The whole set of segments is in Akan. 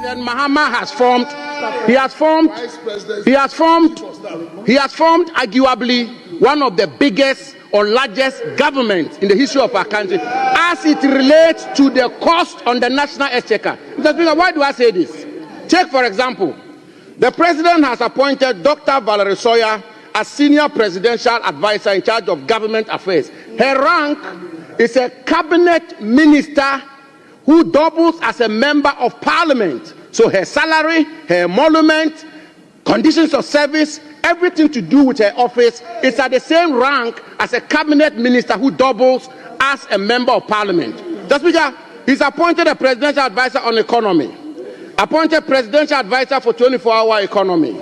Then Mahama has formed arguably one of the biggest or largest governments in the history of our country as it relates to the cost on the national exchequer. Mr. Speaker, why do I say this? Take, for example, the president has appointed Dr. Valerie Soya as senior presidential advisor in charge of government affairs. Her rank is a cabinet minister who doubles as a member of parliament. So her salary, her emolument, conditions of service, everything to do with her office is at the same rank as a cabinet minister who doubles as a member of parliament. Mr. Speaker, he's appointed a presidential advisor on economy, appointed presidential advisor for 24-hour economy,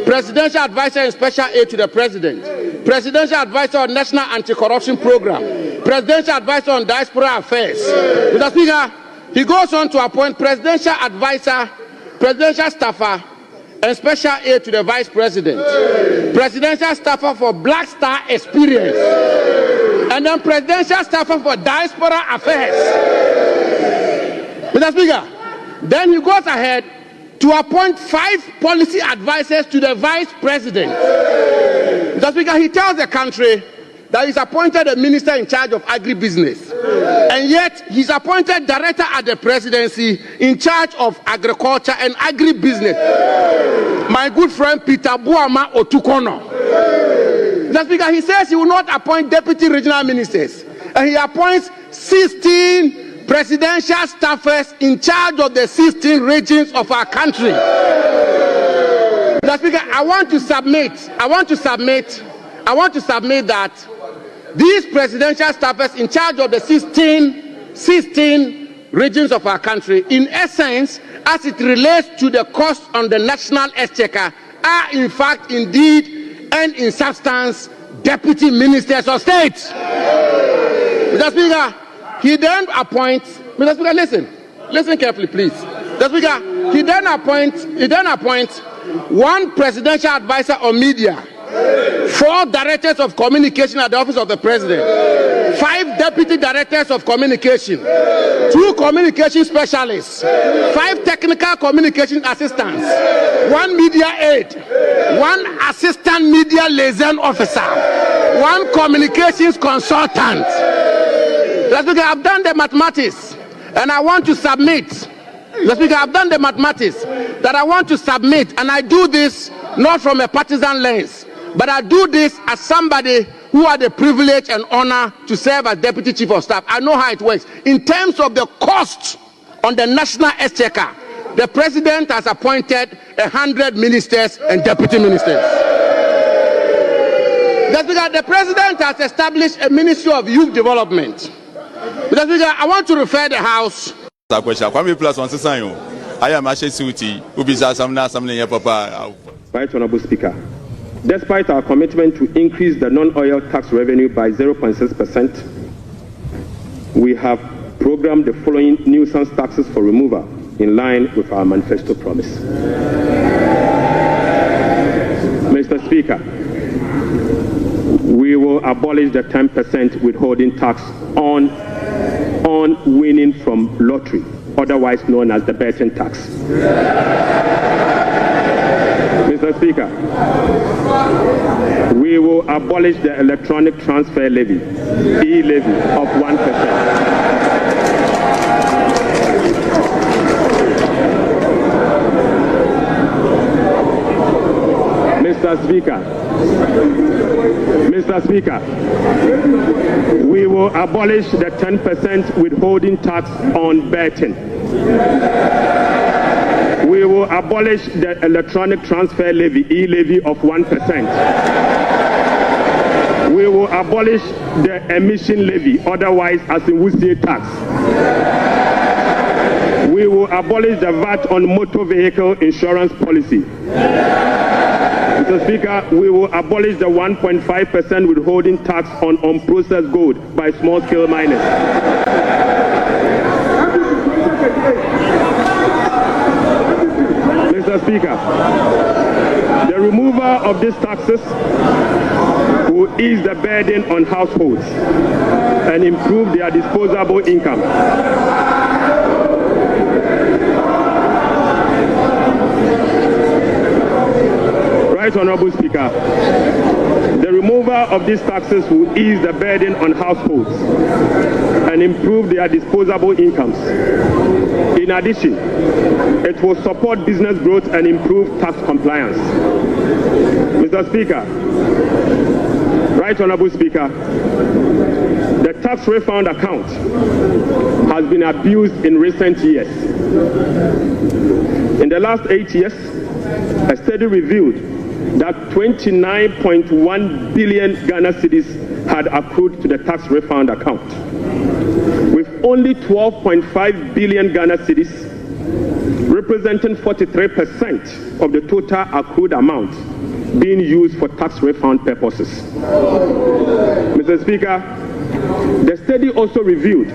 presidential advisor in special aid to the president, presidential advisor on national anti-corruption program, presidential advisor on diaspora affairs. Mr. Speaker, he goes on to appoint presidential advisor, presidential staffer, and special aid to the vice president, presidential staffer for Black Star Experience, and then presidential staffer for diaspora affairs. Mr. Speaker, then he goes ahead to appoint 5 policy advisors to the vice president. Mr. Speaker, he tells the country that he's appointed a minister in charge of agribusiness, and yet he's appointed director at the presidency in charge of agriculture and agribusiness. My good friend Peter Buama Otukono. Mr. Speaker, he says he will not appoint deputy regional ministers, and he appoints 16 presidential staffers in charge of the 16 regions of our country. Mr. Speaker, I want to submit that these presidential staffers in charge of the 16 regions of our country, in essence, as it relates to the cost on the national exchequer, are in fact, indeed, and in substance, deputy ministers of state. Mr. Speaker, he then appoints, Mr. Speaker, listen carefully, please. Mr. Speaker, he then appoints 1 presidential advisor on media, 4 directors of communication at the office of the president, 5 deputy directors of communication, 2 communication specialists, 5 technical communication assistants, 1 media aide, 1 assistant media liaison officer, 1 communications consultant. Let's Speaker, I've done the mathematics, and I want to submit. Let's Speaker, I've done the mathematics that I want to submit, and I do this not from a partisan lens, but I do this as somebody who had the privilege and honor to serve as Deputy Chief of Staff. I know how it works. In terms of the cost on the national exchequer, the President has appointed 100 ministers and deputy ministers. The President has established a Ministry of Youth Development. I want to refer the House. Right, Honorable Speaker. Despite our commitment to increase the non-oil tax revenue by 0.6%, we have programmed the following nuisance taxes for removal in line with our manifesto promise. Mr. Speaker, we will abolish the 10% withholding tax on winning from lottery, otherwise known as the betting tax. Mr. Speaker, we will abolish the electronic transfer levy, e-levy of 1%. Mr. Speaker, we will abolish the 10% withholding tax on betting. We will abolish the electronic transfer levy, e-levy of 1%. We will abolish the emission levy, otherwise as in Wusie tax. We will abolish the VAT on motor vehicle insurance policy. Mr. Speaker, we will abolish the 1.5% withholding tax on unprocessed gold by small-scale miners. Mr. Speaker, the removal of these taxes will ease the burden on households and improve their disposable income. Right Honorable Speaker, the removal of these taxes will ease the burden on households and improve their disposable incomes. In addition, it will support business growth and improve tax compliance. Mr. Speaker, Right Honorable Speaker, the tax refund account has been abused in recent years. In the last 8 years, a study revealed that 29.1 billion Ghana cedis had accrued to the tax refund account, with only 12.5 billion Ghana cedis, representing 43% of the total accrued amount, being used for tax refund purposes. Mr. Speaker, the study also revealed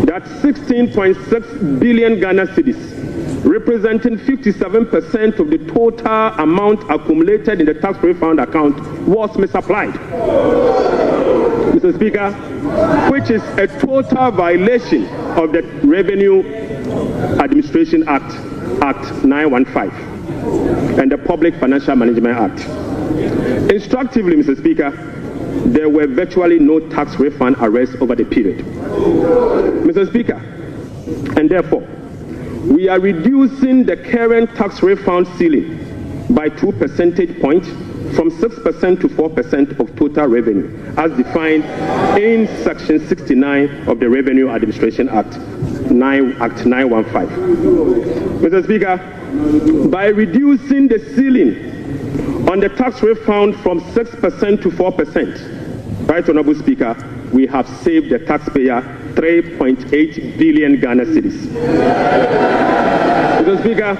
that 16.6 billion Ghana cedis, representing 57% of the total amount accumulated in the tax refund account, was misapplied. Mr. Speaker, which is a total violation of the Revenue Administration Act, Act 915, and the Public Financial Management Act. Instructively, Mr. Speaker, there were virtually no tax refund arrests over the period. Mr. Speaker, and therefore, we are reducing the current tax refund ceiling by 2 percentage points from 6% to 4% of total revenue, as defined in Section 69 of the Revenue Administration Act, Act 915. Mr. Speaker, by reducing the ceiling on the tax refund from 6% to 4%, Right Honorable Speaker, we have saved the taxpayer 3.8 billion Ghana cedis. Mr. Speaker,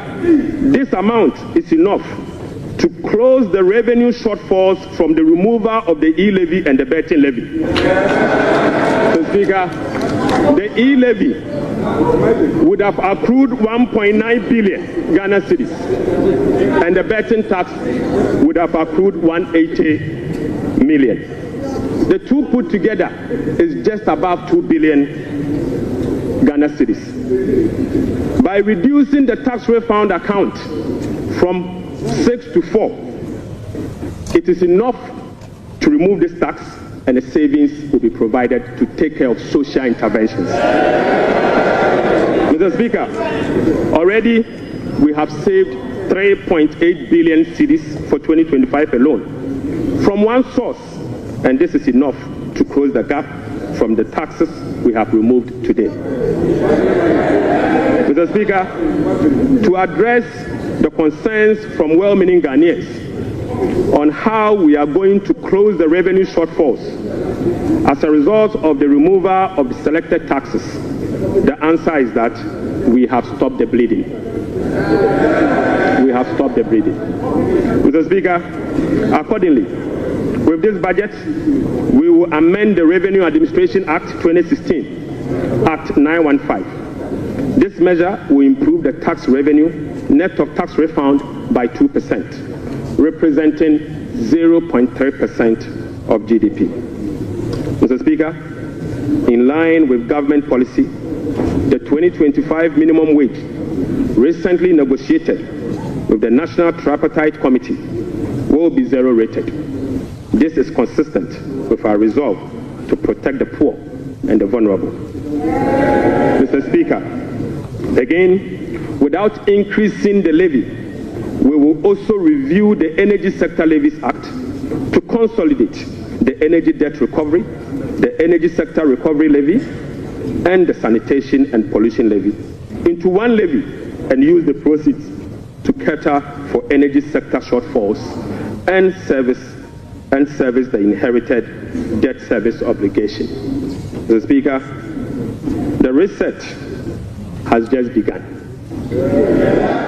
this amount is enough to close the revenue shortfalls from the removal of the e-levy and the betting levy. Mr. Speaker, the e-levy would have accrued 1.9 billion Ghana cedis, and the betting tax would have accrued 180 million. The two put together is just above 2 billion Ghana cedis. By reducing the tax refund account from 6 to 4, it is enough to remove this tax, and the savings will be provided to take care of social interventions. Mr. Speaker, already we have saved 3.8 billion cedis for 2025 alone from one source, and this is enough to close the gap from the taxes we have removed today. Mr. Speaker, to address the concerns from well-meaning Ghanaians on how we are going to close the revenue shortfalls as a result of the removal of the selected taxes, the answer is that we have stopped the bleeding. We have stopped the bleeding. Mr. Speaker, accordingly, with this budget, we will amend the Revenue Administration Act 2016, Act 915. This measure will improve the tax revenue net of tax refund by 2%, representing 0.3% of GDP. Mr. Speaker, in line with government policy, the 2025 minimum wage recently negotiated with the National Tripartite Committee will be zero rated. This is consistent with our resolve to protect the poor and the vulnerable. Mr. Speaker, again, without increasing the levy, we will also review the Energy Sector Levies Act to consolidate the energy debt recovery, the Energy Sector Recovery Levy, and the Sanitation and Pollution Levy into one levy and use the proceeds to cater for energy sector shortfalls and service the inherited debt service obligation. Mr. Speaker, the reset has just begun.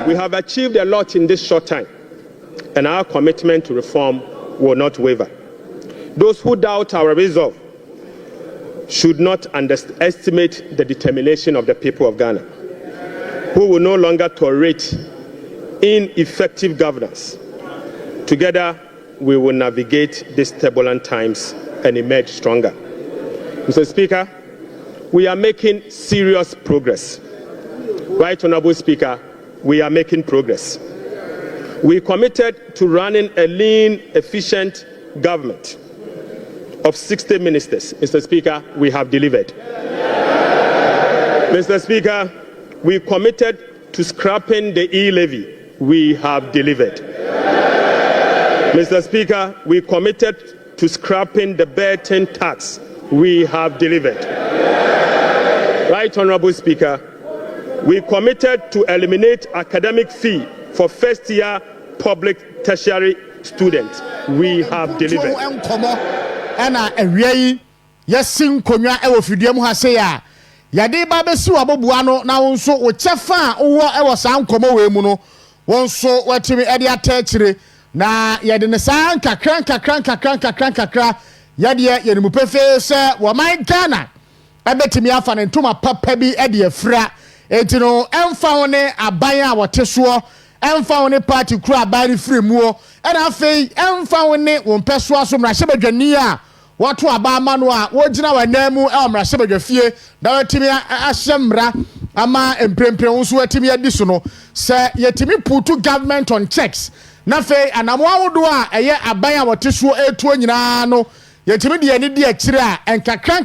We have achieved a lot in this short time, and our commitment to reform will not waver. Those who doubt our resolve should not underestimate the determination of the people of Ghana, who will no longer tolerate ineffective governance. Together, we will navigate these turbulent times and emerge stronger. Mr. Speaker, we are making serious progress. Right Honorable Speaker, we are making progress. We committed to running a lean, efficient government of 60 ministers. Mr. Speaker, we have delivered. Mr. Speaker, we committed to scrapping the e-levy. We have delivered. Mr. Speaker, we committed to scrapping the burden tax. We have delivered. Right, Honorable Speaker, we committed to eliminate academic fee for first-year public tertiary students. We have delivered. Ana ewie yesin konwa e wo fidie mu ha se ya yade ba besi wa boboa no na wonso wo chefa wo e wo san komo we mu no wonso watimi e de atachire na yade ne san kakran yade ye mu pefe se wo man Ghana ebetimi afa ne ntoma papa bi e de afra etino emfa woni aban a wote so emfa woni party kura aban free mu o ena afei emfa woni won peso aso mra hyebadwani a wato abama no a wogina wanamu e mra hyebadwafie da watimi ahyemra ama emprempre wonso watimi adi so no se yetimi putu government on checks na fei anamo awodo a eye aban a wote so etuo nyina no yetimi de ani de akire a enkakran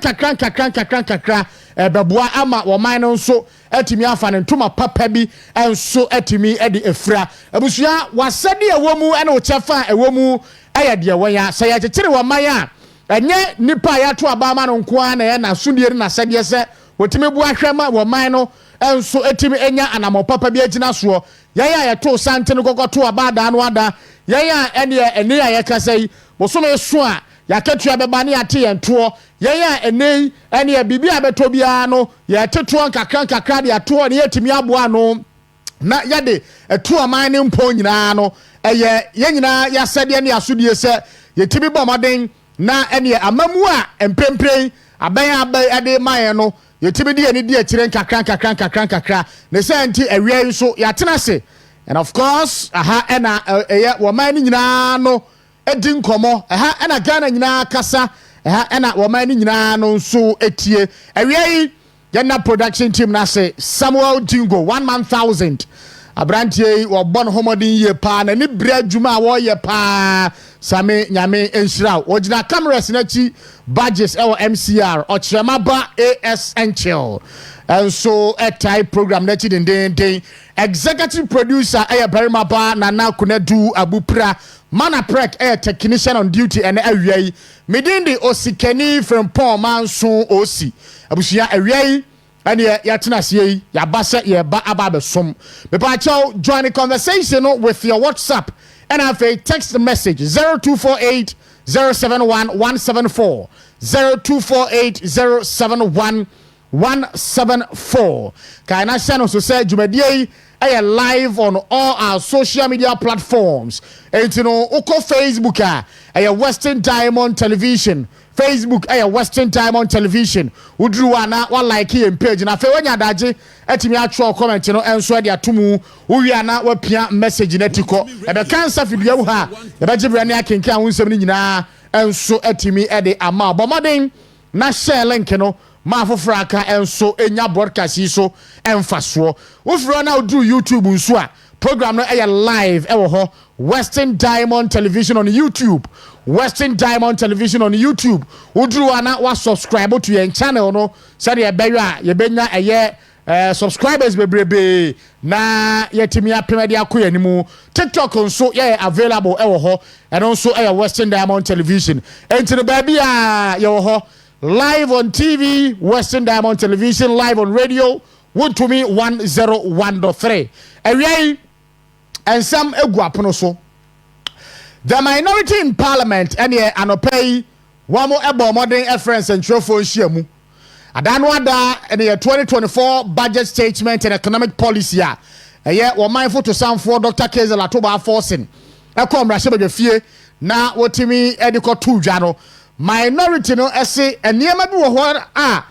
beboa ama wo man no nso atimi afa ne ntoma papa bi enso atimi ede efra abusua wasade ewomu ene wo chefa ewomu ayade woya se ya kekere wo man a enye nipa ya to abama no nko a na ye na sundie na sade se wotimi bu ahwema wo man no enso atimi enya anamo papa bi agina so yaya ya to sante no gogoto abada no ada yaya ene ya kasai bosome so a yaketua beba ne ate yento yaya ene ya bibi abeto bia no ya teto kakran de ato ne yatimi aboa no na yade eto aman ne mpo nyina no eye yenyina yasade ne asodie se yetimi bomoden na ene amamu a empempren aban ade maye no yetimi de ani de akire kakran ne senti awie so yatena se. And of course aha ena eye wo man nyina no edin komo aha ena Ghana nyina kasa aha ena wo man nyina no nso etie awie yana production team na say Samuel Jingo 1,000 abrantie wo bon homodin ye pa na ni bra adwuma wo ye pa same nyame enhira ogina cameras na chi badges e MCR ochirema ba ASN chill and so a type program na chi den executive producer Berima ba Nana Kunedu Abupra Mana Prek technician on duty and awiai midindi Osikani Frimpong Manso Osi abusia awiai and yatina sie ya basa ye ba ababe som me pa chow join the conversation with your WhatsApp and have a text message 0248 071 174 0248 071 174 Kaina channel so say jumedie are live on all our social media platforms. And you know, Oko Facebook are Western Diamond Television. Facebook are Western Diamond Television. Udru wana wa like and page na fe wanya daje etimi atwo comment no enso de atomu uwi ana wa pia message netiko e be cancer video ha e be gibrane akenkan hunsem ni nyina enso etimi e de ama bomoden na share link no ma fofraka enso enya broadcast so emfaso wofro na do YouTube nso a program no live ewo ho Western Diamond Television on YouTube. Western Diamond Television on YouTube. Udru ana wa subscribe to your channel no sade e bewa ye benya subscribers bebrebe na yetimi apemade akoya nimu. TikTok nso available ewo ho and also Western Diamond Television. Enti no baby ye ho live on TV, Western Diamond Television, live on radio, would to me 101.3. Away and some eguapono so. The minority in parliament and ye anopay one more ebo modern efference and trophy shiemu. Adanwada and the 2024 budget statement and economic policy. A year were mindful to sound for Dr. Kezel Atoba forcing. A come Rashaba Fie na wotimi ediko tu jano. Minority no ese eniema bi wo ho a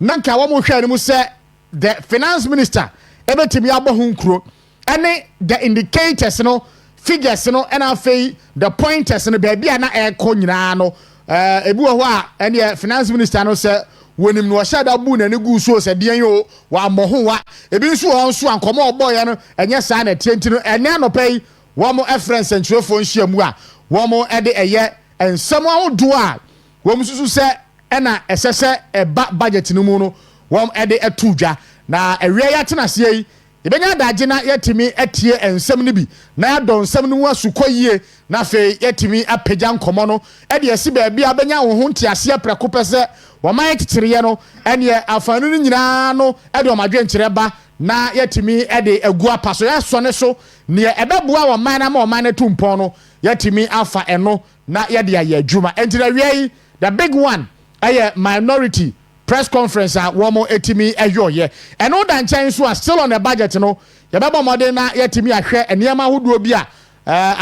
nanka wo mo hwa mu se the finance minister ebetimi abohu nkro ene the indicators no figures no and afei the pointers no ba bia na eko nyina no ebi wo ho a ene finance minister no se wonim no shada bu na ne gu so se den yo wa moho wa ebi nso ho nso ankomo oboye no enye sa na tienti no ene anopai wɔn reference ntwerɛfoɔ nhyiamu a wɔn de ɛyɛ nsɛm ahodoɔ a wɔn nso sɛ ɛna ɛsɛ sɛ ɛba budget no mu no wɔn de ɛto dwa na awia yɛ atena aseɛ yi yɛbɛnya adagye na yɛtumi atie nsɛm no bi na yɛadɔ nsɛm no mu asukɔ yie na afei yɛtumi apagya nkɔmmɔ no ɛde ɛsi baabi a bɛnya wo ho nteaseɛ prɛko pɛ sɛ wɔman yɛkyekyereyɛ no ɛneɛ afanu no nyinaa no ɛde ɔmadwenkyerɛ ba na yɛtumi ɛde agu apa so yɛsɔ ne so neɛ ɛbɛboa wɔman no ama ɔman no to mpɔn no yɛtumi afa ɛno na yɛde ayɛ adwuma ɛnti na awia yi the big one ɛyɛ minority press conference a wɔn etimi ɛyɔɔyɛ ɛno da nkyɛn so a still on the budget no yɛbɛbɔ mɔden na yɛtimi ahwɛ nneɛma ahodoɔ bi a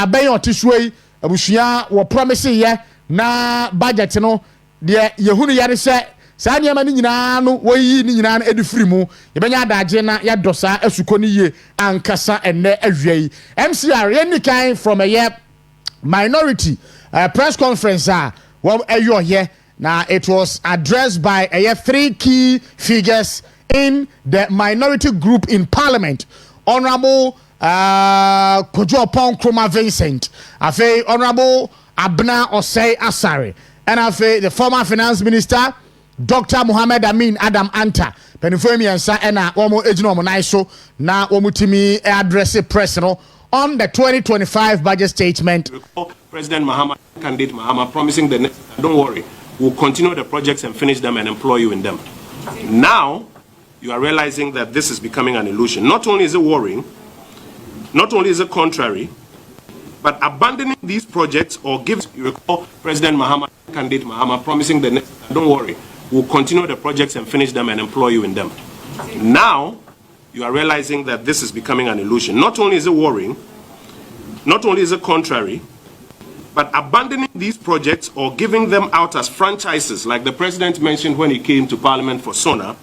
abɛn ɔte so yi abusua wɔ promise yɛ na budget no deɛ yɛhunu yɛre sɛ saa nneɛma no nyinaa no wɔyi ne nyinaa no edi firi mu yɛbɛnya adagye na yɛdɔ saa asukɔ no yie ankasa ɛnɛ awia yi MCR yɛnni kan from ɛyɛ minority press conference a wɔn ɛyɔɔyɛ. Now, it was addressed by 3 key figures in the minority group in Parliament. Honorable Kojo Pong Kroma Vincent, Honorable Abna Osei Asare, and the former Finance Minister, Dr. Muhammad Amin Adam Anta. Penifemi and Sa and Omo Ejino Monaiso, now Omutimi address personal on the 2025 budget statement. President Mahama, candidate Mahama, promising the next, don't worry. We'll continue the projects and finish them and employ you in them. Now, you are realizing that this is becoming an illusion. Not only is it worrying, not only is it contrary, but abandoning these projects or giving, you recall President Mahama, candidate Mahama, promising the next, don't worry, we'll continue the projects and finish them and employ you in them. Now, you are realizing that this is becoming an illusion. Not only is it worrying, not only is it contrary, but abandoning these projects or giving them out as franchises, like the President mentioned when he came to Parliament for SONA,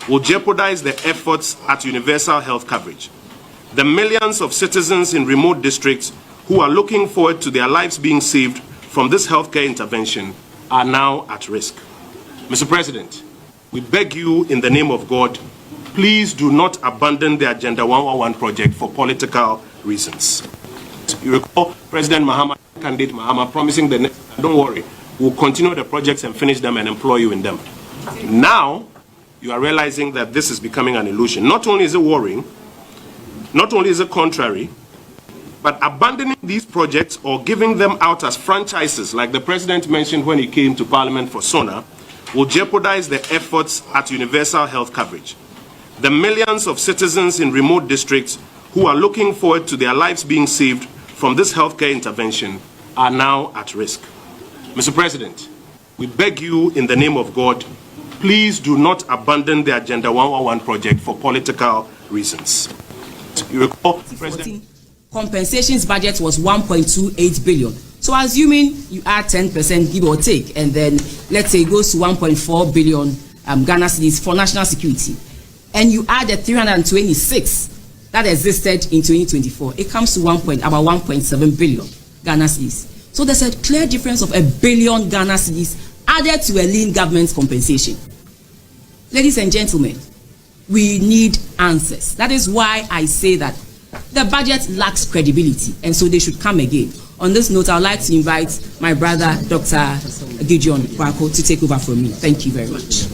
will jeopardize the efforts at universal health coverage. The millions of citizens in remote districts who are looking forward to their lives being saved from this healthcare intervention are now at risk. Mr. President, we beg you in the name of God, please do not abandon the Agenda 111 project for political reasons. You recall President Mahama, candidate Mahama, promising the next, don't worry, we'll continue the projects and finish them and employ you in them. Now, you are realizing that this is becoming an illusion. Not only is it worrying, not only is it contrary, but abandoning these projects or giving them out as franchises, like the President mentioned when he came to Parliament for SONA, will jeopardize the efforts at universal health coverage. The millions of citizens in remote districts who are looking forward to their lives being saved from this healthcare intervention are now at risk. Mr. President, we beg you in the name of God, please do not abandon the Agenda 111 project for political reasons. You recall, President, compensations budget was 1.28 billion. So assuming you add 10% give or take, and then let's say it goes to 1.4 billion Ghana cedis for national security, and you add the 326 that existed in 2024, it comes to about 1.7 billion Ghana cedis. So there's a clear difference of $1 billion Ghana cedis added to a lean government's compensation. Ladies and gentlemen, we need answers. That is why I say that the budget lacks credibility, and so they should come again. On this note, I would like to invite my brother, Dr. Gideon Kwako, to take over from me. Thank you very much.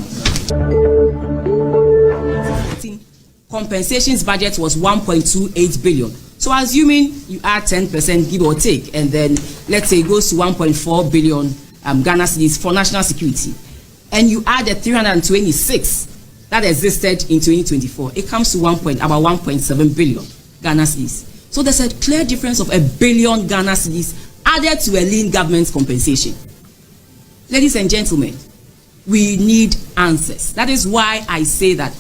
Compensations budget was 1.28 billion. So assuming you add 10% give or take, and then let's say it goes to 1.4 billion Ghana cedis for national security, and you add the 326 that existed in 2024, it comes to about 1.7 billion Ghana cedis. So there's a clear difference of $1 billion Ghana cedis added to a lean government's compensation. Ladies and gentlemen, we need answers. That is why I say that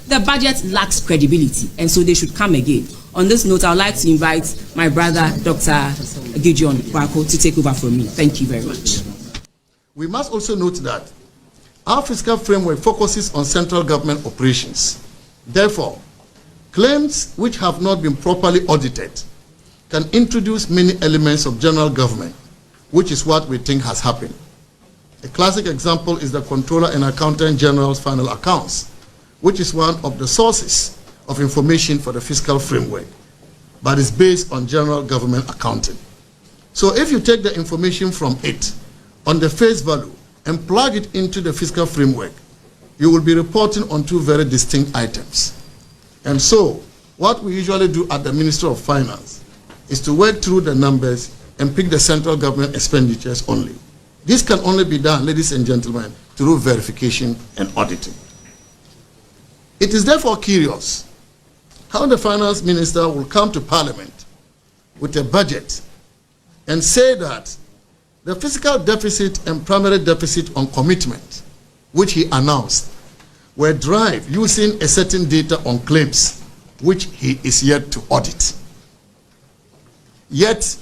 the budget lacks credibility, and so they should come again. On this note, I would like to invite my brother, Dr. Gideon Kwako, to take over from me. Thank you very much. We must also note that our fiscal framework focuses on central government operations. Therefore, claims which have not been properly audited can introduce many elements of general government, which is what we think has happened. A classic example is the Comptroller and Accountant General's final accounts, which is one of the sources of information for the fiscal framework. but is based on general government accounting. So if you take the information from it on the face value and plug it into the fiscal framework, you will be reporting on two very distinct items. And so what we usually do at the Ministry of Finance is to work through the numbers and pick the central government expenditures only. This can only be done, ladies and gentlemen, through verification and auditing. It is therefore curious how the finance minister will come to Parliament with a budget and say that the fiscal deficit and primary deficit on commitment, which he announced, were derived using a certain data on claims, which he is yet to audit. Yet,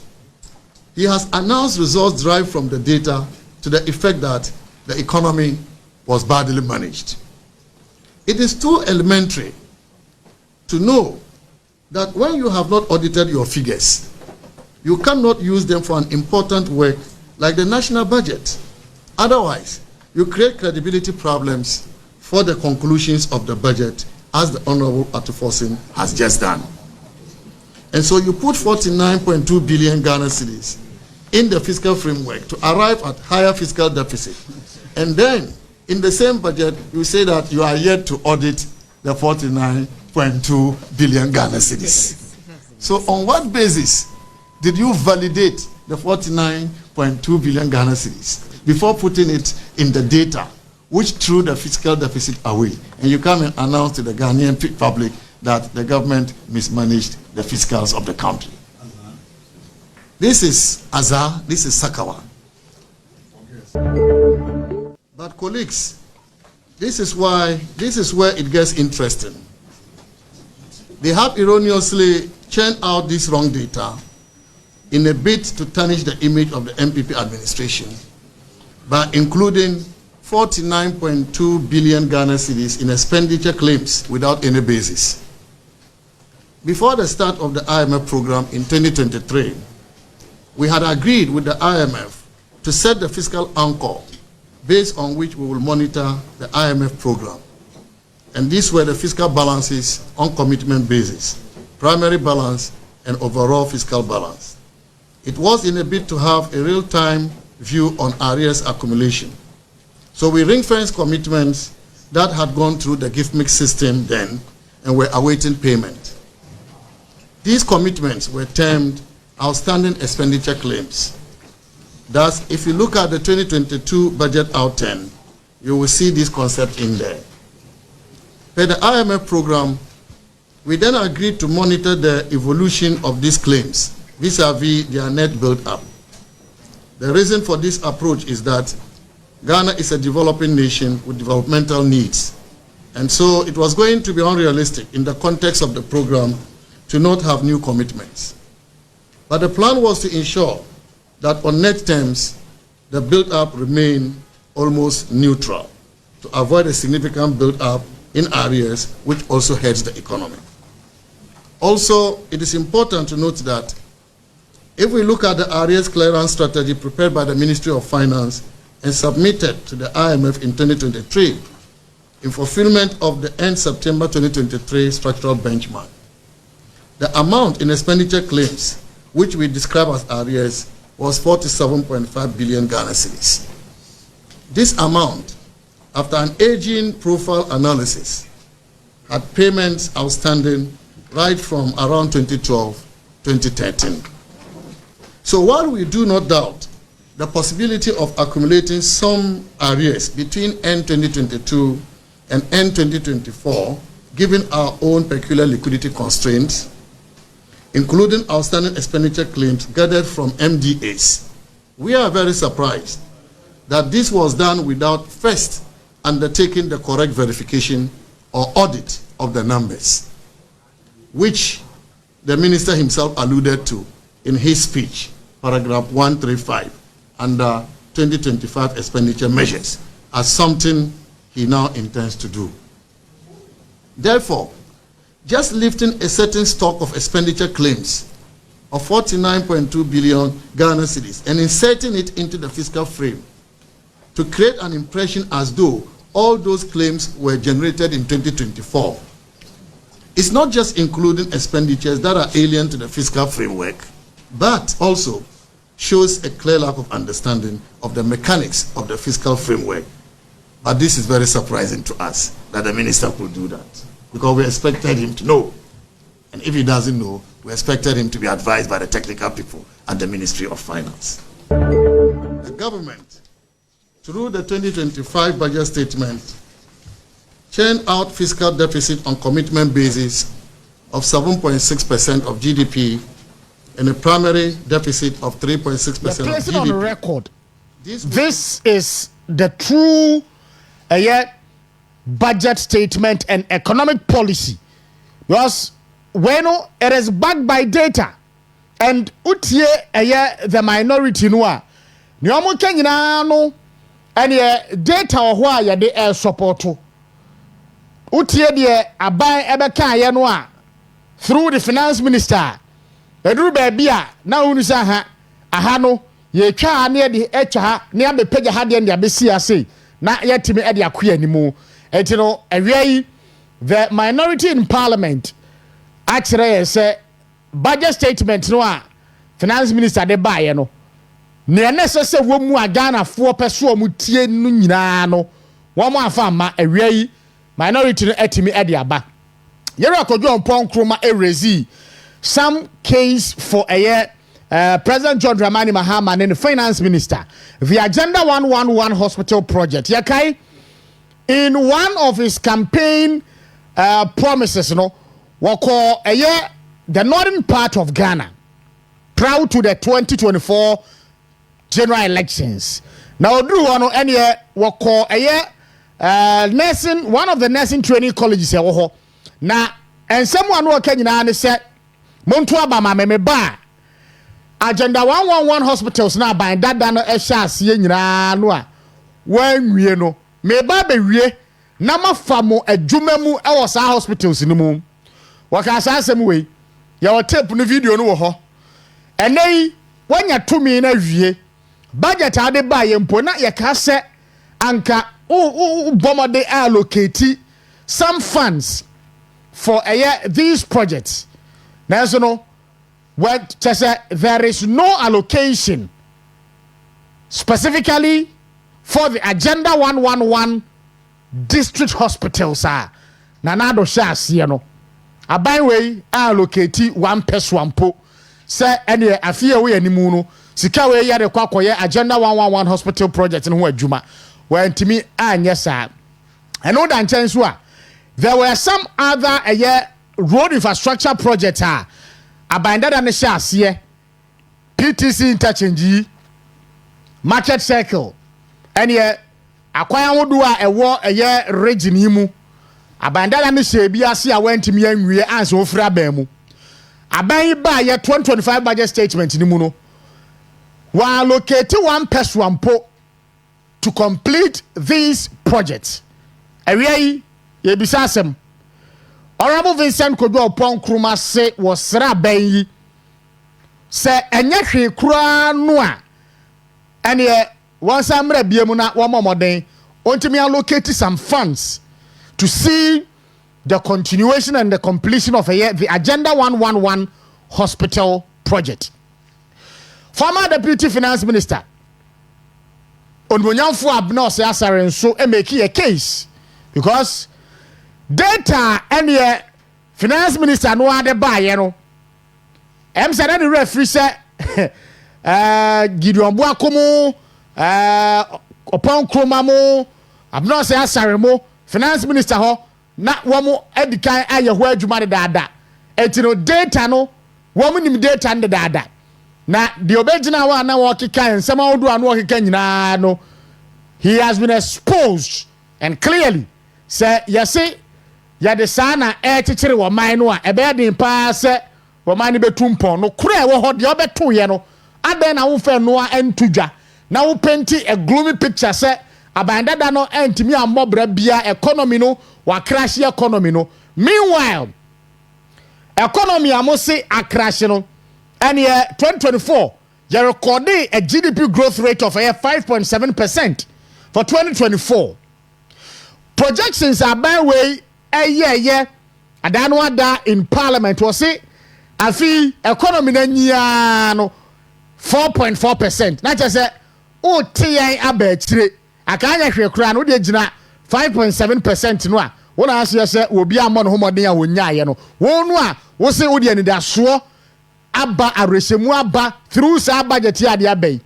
he has announced results derived from the data to the effect that the economy was badly managed. It is too elementary to know that when you have not audited your figures, you cannot use them for an important work like the national budget. Otherwise, you create credibility problems for the conclusions of the budget, as the Honorable Atufosin has just done. And so you put 49.2 billion Ghana cedis in the fiscal framework to arrive at higher fiscal deficit. And then, in the same budget, you say that you are yet to audit the 49.2 billion Ghana cedis. So on what basis did you validate the 49.2 billion Ghana cedis before putting it in the data, which threw the fiscal deficit away? And you come and announce to the Ghanaian public that the government mismanaged the fiscals of the country. This is Azar, this is Sakawa. But colleagues, this is where it gets interesting. They have erroneously churned out this wrong data in a bid to tarnish the image of the MPP administration by including 49.2 billion Ghana cedis in expenditure claims without any basis. Before the start of the IMF program in 2023, we had agreed with the IMF to set the fiscal anchor based on which we will monitor the IMF program. And these were the fiscal balances on commitment basis, primary balance and overall fiscal balance. It was in a bid to have a real-time view on arrears accumulation. So we ring-fenced commitments that had gone through the gift mix system then and were awaiting payment. These commitments were termed outstanding expenditure claims. Thus, if you look at the 2022 budget outturn, you will see this concept in there. Per the IMF program, we then agreed to monitor the evolution of these claims vis-a-vis their net build-up. The reason for this approach is that Ghana is a developing nation with developmental needs. And so it was going to be unrealistic in the context of the program to not have new commitments. But the plan was to ensure that on net terms, the build-up remained almost neutral to avoid a significant build-up in arrears, which also hurts the economy. Also, it is important to note that if we look at the arrears clearance strategy prepared by the Ministry of Finance and submitted to the IMF in 2023, in fulfillment of the end September 2023 structural benchmark, the amount in expenditure claims, which we describe as arrears, was 47.5 billion Ghana cedis. This amount, after an aging profile analysis, had payments outstanding right from around 2012, 2013. So while we do not doubt the possibility of accumulating some arrears between end 2022 and end 2024, given our own peculiar liquidity constraints, including outstanding expenditure claims gathered from MDAs, we are very surprised that this was done without first undertaking the correct verification or audit of the numbers, which the minister himself alluded to in his speech, paragraph 135, under 2025 expenditure measures, as something he now intends to do. Therefore, just lifting a certain stock of expenditure claims of 49.2 billion Ghana cedis and inserting it into the fiscal frame to create an impression as though all those claims were generated in 2024 It's not just including expenditures that are alien to the fiscal framework, but also shows a clear lack of understanding of the mechanics of the fiscal framework. But this is very surprising to us that the minister could do that, because we expected him to know. And if he doesn't know, we expected him to be advised by the technical people at the Ministry of Finance. The government, through the 2025 budget statement, churned out fiscal deficit on commitment basis of 7.6% of GDP and a primary deficit of 3.6% of GDP. On the record, this is the true budget statement and economic policy, because when it is backed by data and utie the minority noa nyomo kenyina no and data ho a de support utie de aban ebeka ye no a through the finance minister eduru ba bia na unu sa ha aha no ye twa na de etwa ha na abepega ha de abesi ase na yetimi e de akoya nimu etino awia the minority in parliament actually say budget statement no a finance minister de baye no ne necessary wo mu agana fo peso mu tie no nyina no wo mo afa ma awia minority no etimi e de aba yero akojo mpon kroma erezi some case for a year President John Dramani Mahama and the finance minister the agenda 111 hospital project yakai in one of his campaign promises call a year the northern part of Ghana proud to the 2024 general elections. Now do one any call a year nursing one of the nursing training colleges now and someone who can said Mputuo ba me ba agenda 111 hospitals na ban dada no e sha ase nyina no a wanwie no me ba be wie na mafamo adwuma mu e wo sa hospitals ni mu waka sa asem we ya wo tape no video no wo ho enei wanya tumi na wie budget ade ba ye mpo na ye ka se anka bomode allocate some funds for these projects. Now, what there is no allocation specifically for the agenda 111 district hospitals. Nanado Shasiano. A byway allocate one person po. Say any afia we any muno. Sikawe ya de kwakoye agenda 111 hospital project in Juma. Where to me and yes sir. I know that chance there were some other road infrastructure projects abandoned and the PTC interchange market circle and acquire wodua a war a year region himu abandoned and the biasi went to me and we answer ofra bemu abai ba ye 2025 budget statement ni muno while locate one person po to complete these projects away ye bisasem Honorable Vincent Kojo Pon Kruma say was sra ben say enye hwe kura no a ene won samra biemu na wo momoden ontimi allocate some funds to see the continuation and the completion of the agenda 111 hospital project. Former deputy finance minister Onwonyanfo Abna say asare nso e make a case because data and finance minister no ade baye no em said the referee say Gideon Buakomo Opon Kroma mo Abna say asare mo finance minister ho na wo mo edikan aye ho adwuma de dada etino data no wo mo nim data and dada na the obegina wa na wo keka nsem awodo anu wo keka nyina no he has been exposed and clearly say yesi ya de sana chichiri wo man no a ebe din pa se wo man betumpon no kura wo ho de obeto ye no aben na wo fe no a entudwa na wo painti a gloomy picture se abandada no entimi amobra bia economy no wa crash economy no meanwhile economy amose a crash no and 2024 you recorded a GDP growth rate of 5.7% for 2024 projections are by way adano ada in parliament was say afi economy na nyia no 4.4%. Na just say o tiyan abetire akanya hwekura no de gina 5.7% no a wona aso say obi amon homoden a wonyaye no wonu a wo say wo de ni da so aba areshemu aba through sa budget ya de abai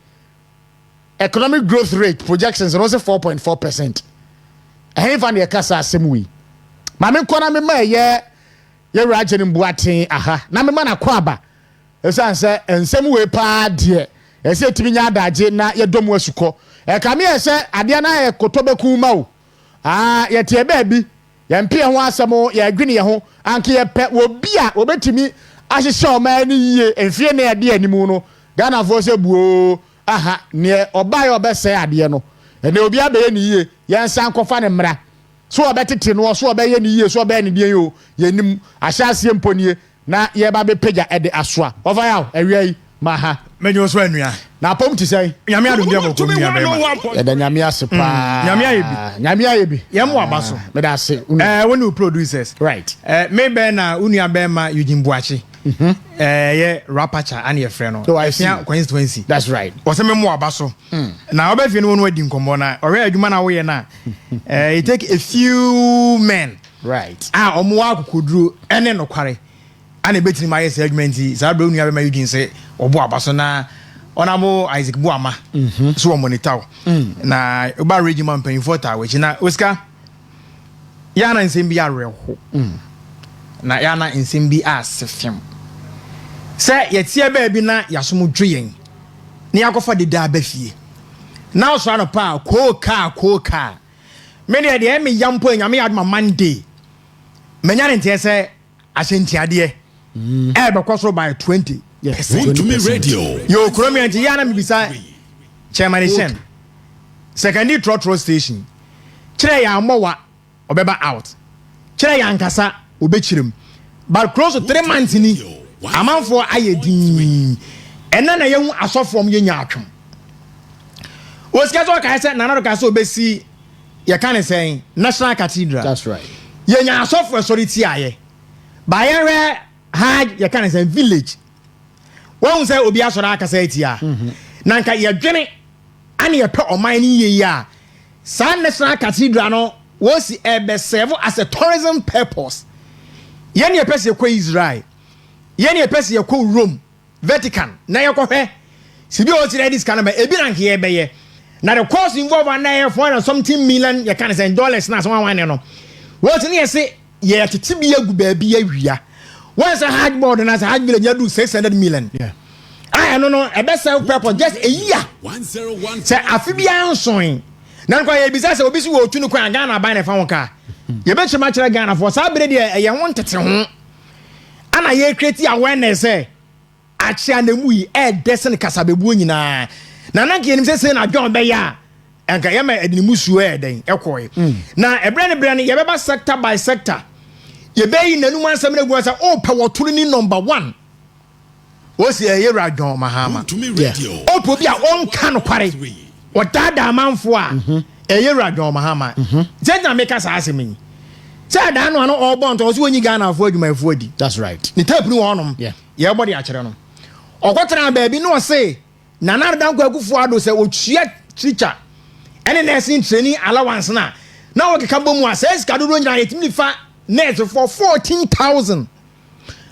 economic growth rate projections was 4.4%. Ehn fa ne kasa asem ma me nkona me ma ye raje ni mbuaten aha na me ma na kwa aba esan se ensem we pa de ese timi nya adaje na ye dom asuko e ka me ese ade na ye kotobeku ma o ye tie ba bi ye mpe ho asemo ye adwene ye ho anke ye pe obi a obetimi ahyehye o ma ni yie enfie na ye de animu no Ghana fo se buo aha ne obaye obese ade no ene obi abaye ni yie ye nsan kofa ne mra so obetete no so obaye ni yie so obaye ni de yo ye nim ahyase mponie na ye ba be pega ede asoa over yaw ewiai maha menyo so anua na pom ti sei nyame adom dia boko nua bema ye da nyame asepa nyame ayebi ye mo abaso me da se when producers right me be na unua bema Eugene Buachi ye rapacha and your friend no I see constituency that's right was me mo abaso na obefie no wadi nkombo na ore adwuma na wo ye na it take a few men right omo akukuduru ene nokware ana betini ma yes argument za bro nua bema Eugene say obo abaso na onamo Isaac Buama so o monitor na oba regiment penfo ta we na Oscar yana nsem bi areho na yana nsem bi asefem se yetie ba bi na yasom dwen ne yakofa de da ba fie na so ano pa koka me ne de me yampo nyame adma Monday menya ne ntie se ahyentiade be kwaso by 20 yes to me radio yo kromi anti yana me bisa chairman shen secondary trotro station kire ya mowa obeba out kire ya nkasa obechirem but close to 3 months ni amanfo ayedin ena na yehu asofom yenya atwom oskazo ka say nanado ka say obesi ye kan say National Cathedral that's right yenya asofo authority aye ba ye haj ye kan say village won say obi asora aka say tia na nka ye dwene ane ye pe oman ni ye ya sa National Cathedral no was be serve as a tourism purpose yen ye pese ko Israel yen ye pese ko Rome Vatican na ye ko hwe sibi o ti this kind of ebi rank ye be ye na the cost involved na ye for something million ye kan say dollars na so wan no what ni ye say ye tete bi agu ba bi awia once a hard board na say hard million you do 600 million yeah I no e be serve purpose just a year 101 say afibia nsoin na nkwa ye bisa say obi si wo tu no kwa Ghana ban na fa wonka ye be chema kire Ghana for sa bre de ye won tete ho ana ye create awareness say achia na mu yi desen kasabebu nyina na nanke nim say na John be ya enka ye ma edinimu suo den ekoy na ebre ne ye be ba sector by sector ye be yi nanu ansam na gu say o pe woturu ni number 1 o si ye radon mahama to me radio o po bia on kan kware o dada amanfo a ye radon mahama jenna make sa asemi say da no o bon to so onyi Ghana afo adwumafo adi that's right ni tape ni wonom ye body a kire no okwotena ba bi no say na nardan kwakufu ado say otua teacher ene nursing training allowance na wo keka bomu a say ska do nyina yetimi fa nurse for 14,000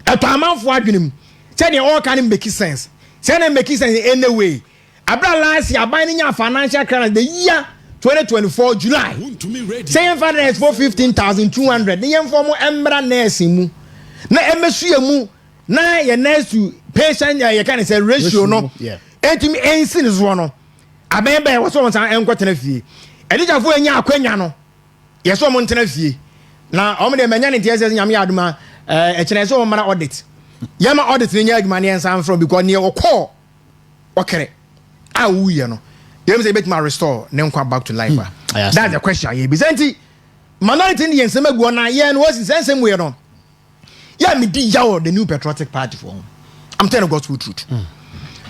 eto amanfo adwenem say dey all can make sense say na make sense anyway abra last year ban nya financial crisis the year 2024 July say em finance for 15,200 the yen form embra nursing mu na emesu mu na ye nurse to patient ye kan say ratio no etimi ensin zo no abembe wo so won san enkwotena fie edijafo enya akwanya no ye so mo ntena fie na o me de manya ne TSS nyame aduma kene so mo mara audit ye ma audit ne nya aduma ne ensan from because ne wo call okere a wu ye no ye me say bet ma restore ne nkwa back to life that's the question ye bizanti minority ne ensem agu na ye no was sensem we no ya me di yawo the new patriotic party for I'm telling God truth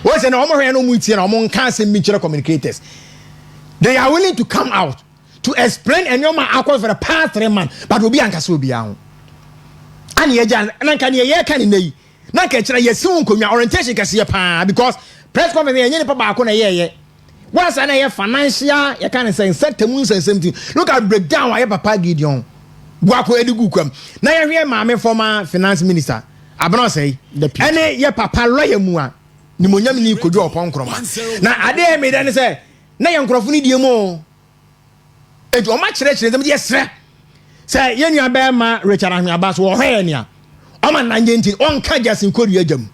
what's an omo no mu tie na omo nka asem mi kire communicators they are willing to come out to explain and your man for the past 3 months but will be anka so bia ho and ye jan and can ye can in the na ka kire ye siwon konwa orientation kase pa because press conference ye nyene pa ba ko na ye once na ye financial ye can say sector mun something look at breakdown wa ye papa Gideon buako edigu kwam na ye hwe maame former finance minister abana say ene ye papa lawyer mu a ni monyam ni kodwo opon kroma na ade me dan say na ye nkrofo ni die mu edu o ma kire dem ye sre say ye nua ba ma Richard Ahmeaba so wo hwe ne a o ma na nje nti on ka Jasin Korea jam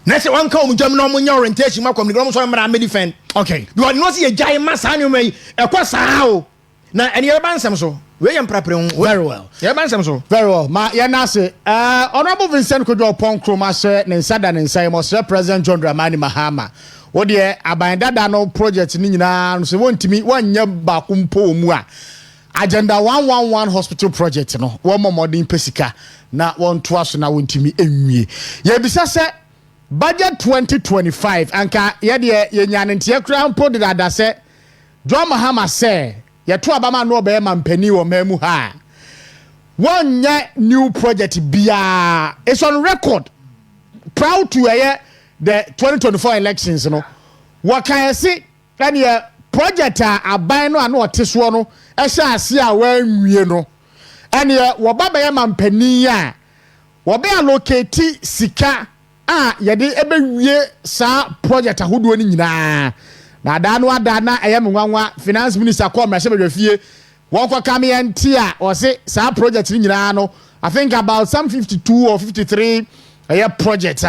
na say on ka omjam na omunya orientation ma community so mara me defend okay do no say ye jai ma sa ne mai e kwa sa o na ene ye ba nsem so we yam prapre very well ye ba nsem so very well ma ye na say honorable Vincent Kodwo Opon Kroma say ne nsada ne nsai mo say President John Dramani Mahama wo de abandada no project ni nyina no say wontimi wanya ba kumpo mu a agenda 111 hospital project no wo modern pesika na won to aso na wontimi enwie ye bisa say budget 2025 anka ye de ye nyane ntia kra mpo de dada say John Mahama say ye to abama no be mampani wo mamu ha one new project bia it's on record proud to the 2024 elections no what can I say any project aban no ano oteso no e sha ase a wanwie no ene wo baba ye mampani a wo be allocate sika a ye de ebewie sa project ahodo ni nyina na da no ada na eye menwanwa finance minister ko mrahye bedwafie won kwa kam ye ntia o se sa project ni nyina no I think about some 52 or 53 eye project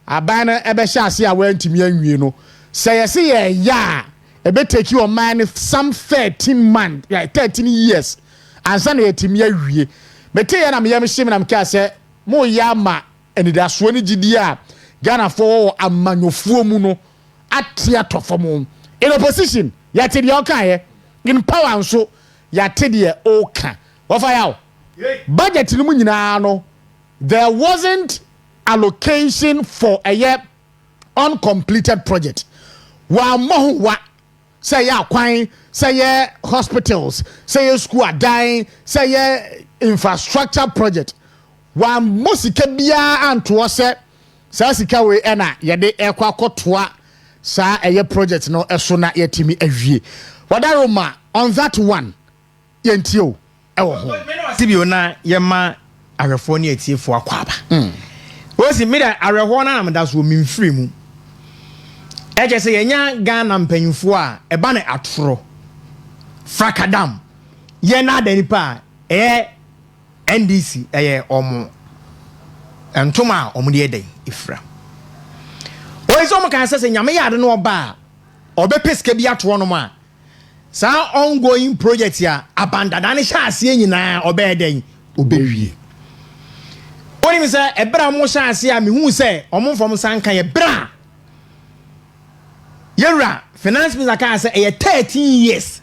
aban ebe sha ase a wantimi anwie no say ye se ye ya ebe take you man some 13 months 13 years and san ye timi awie mete ye na me yam him na mka se mo ya ma enidaso ni gidi a Ghana for amanyofuo mu no atia tofom in opposition ya te de oka in power nso ya te de oka wo fa yawo budget ni mu nyina no there wasn't allocation for a year uncompleted project wa mohwa say ya kwan say ya hospitals say ya school dying say ya infrastructure project wa mosika bia anto se sa sika we na ye de ekwa kotoa sa eye project no eso na yetimi awie wadaroma on that one yentio ewo ho sibio na ye ma ahwefo ne atiefo akwaba osi mi da ahwefo na namda so mimfiri mu eje se yenya Ghana mpanyimfo a eba na atoro frakadam ye na da nipa NDC omo entoma omo de den ifra oizo mo kan se nyame yade no oba obepeska bi ato no ma sa ongoing project ya abandada ne sha ase nyina obeden obewie oni mi se ebra mo sha ase a me hu se omo fom sanka ye bra yera finance minister kan say 13 years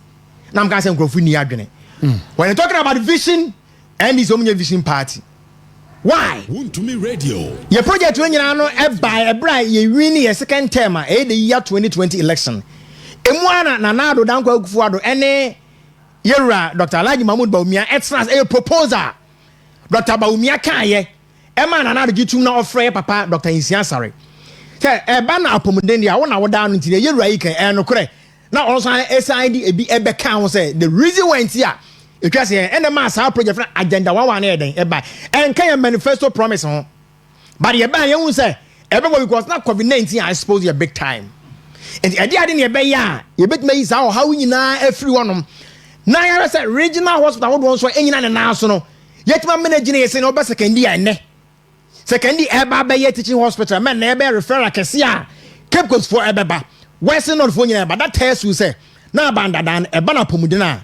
na mka say nkrofo ni adwene when you talking about vision and this omnya vision party why to me radio your project when you know ebra ye win your second term the year 2020 election emuana na nado danko akufuado ene yera Dr. Alhaji Mahmoud Bawumia extras a proposal Dr. Bawumia kan ye ema na nado gitum na offer papa Dr. Insia Sare eba na apomuden dia wona woda no ntine yewura yi kan enokore na also SID ebi ebe kan wo say the reason went here etwa say ene ma sa project for agenda 11 na eden eba enkan ya manifesto promise ho but ye ba ye hu say ebe because na COVID-19 I suppose you big time and ade ade ne ebe ya ye betima yi sa how nyina every one na ya say regional hospital wo don so enyina ne na so no yetima manage ne say no be second year ne secondly eba be teaching hospital men na ebe referral kese a Cape Coast for ebeba western not for nyina but that test we say na abandadan eba na pomudina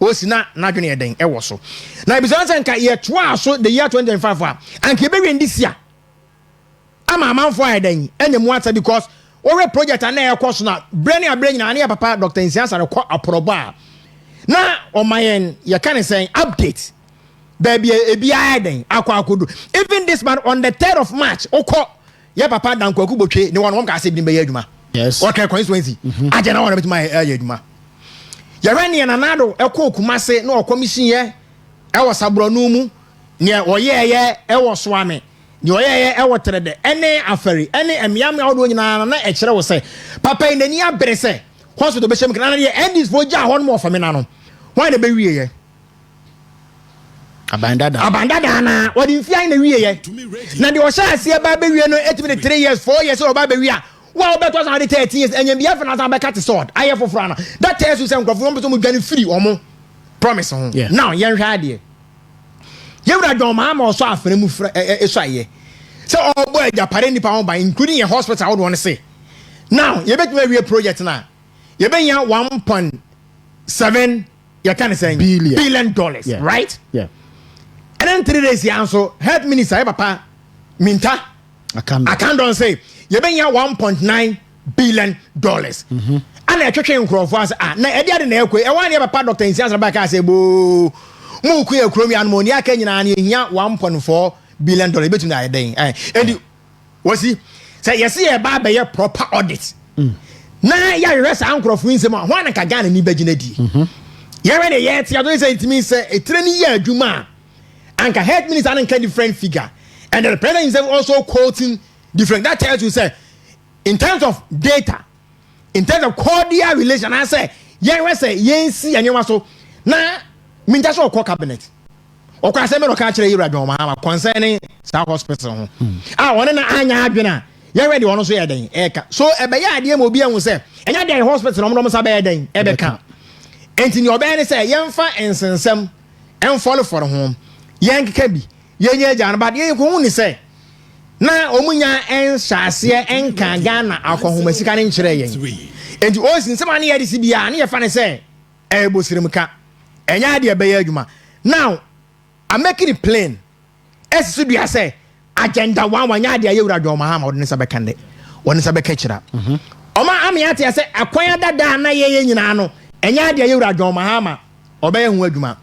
osina na dwene eden ewo so na bizanse nka ye toa so the year 2025 and ke be wen this year ama amanfo eden enye mu ata because ore project na e koso na brain nyina na papa Dr. Insiasa ko aporoba na o mayen ye kan say update baby ebi aden akwakodo even this man on the 3rd of March oko ye papa dankwaku botwe ne won ka se bi be adwuma yes okay constituency aje na won betima adwuma ye rani na nado eko kumase na commission ye e wo sabro no mu near oye ewo swame ni oye ewo trede ene afari ene emiam awdo nyina na e kire wo say papa in ni abere say hospital be shem kana na end this for ja hon mo famina no why na be wiye abandada na wodi mfia na wiye na de o sha ase ba be wiye no 3 years 4 years o ba be wiye wa o be 2013 years enyem bia fana ta be cut sword aye foforo na that tells you say nkofo mo so mo dwane free omo promise ho now yen hwa ade yewra don ma ma so afere mu eso aye so obo eja pare nipa ho ba including a hospital would want to say now you bet me we project na you bet ya 1.7 you can say billion dollars right and then 3 days ya so health minister papa minta I can't don't say you bet ya 1.9 billion dollars and I twetwe nkrofo as na e dia de na ekwe e wan ya papa doctor insiance ba ka say bo mu ku e kromi an mo ni aka nyina na ehia 1.4 billion dollars betu na den and wasi say yes e ba be proper audit na ya rest an nkrofo insem ho an ka Ghana ni bagina di ya we dey yet ya do say it means say e training year adwuma anka head minister and different figure and the president himself also quoting different. That tells you say in terms of data, in terms of cordial relation, I say we say yensi anyewa so na minta so call cabinet o kwa say me no ka kire yira dwon ma concerning South Hospital ho won na anya adwena ye ready wono so ye den eka so ebe ya ade ma obi anwu say enya den hospital no sa be ye den ebe ka enti ni obe ne say yemfa ensensem enfolo for ho yenkeka bi yenye agya no ba de ko hu ni say na omunya enhyase enka Ghana akohomasika ne nkyere yen enti o sinsem ane ye de si bia ne ye fa ne say bosiremka enya de be ye adwuma now I'm making it plain as dua say agenda 1 wanya de ayewura dwoma ha ma won nsa bekande won nsa bekachira oma amiate say akwan dada na ye nyina no enya de ayewura dwoma ha ma obaye hu adwuma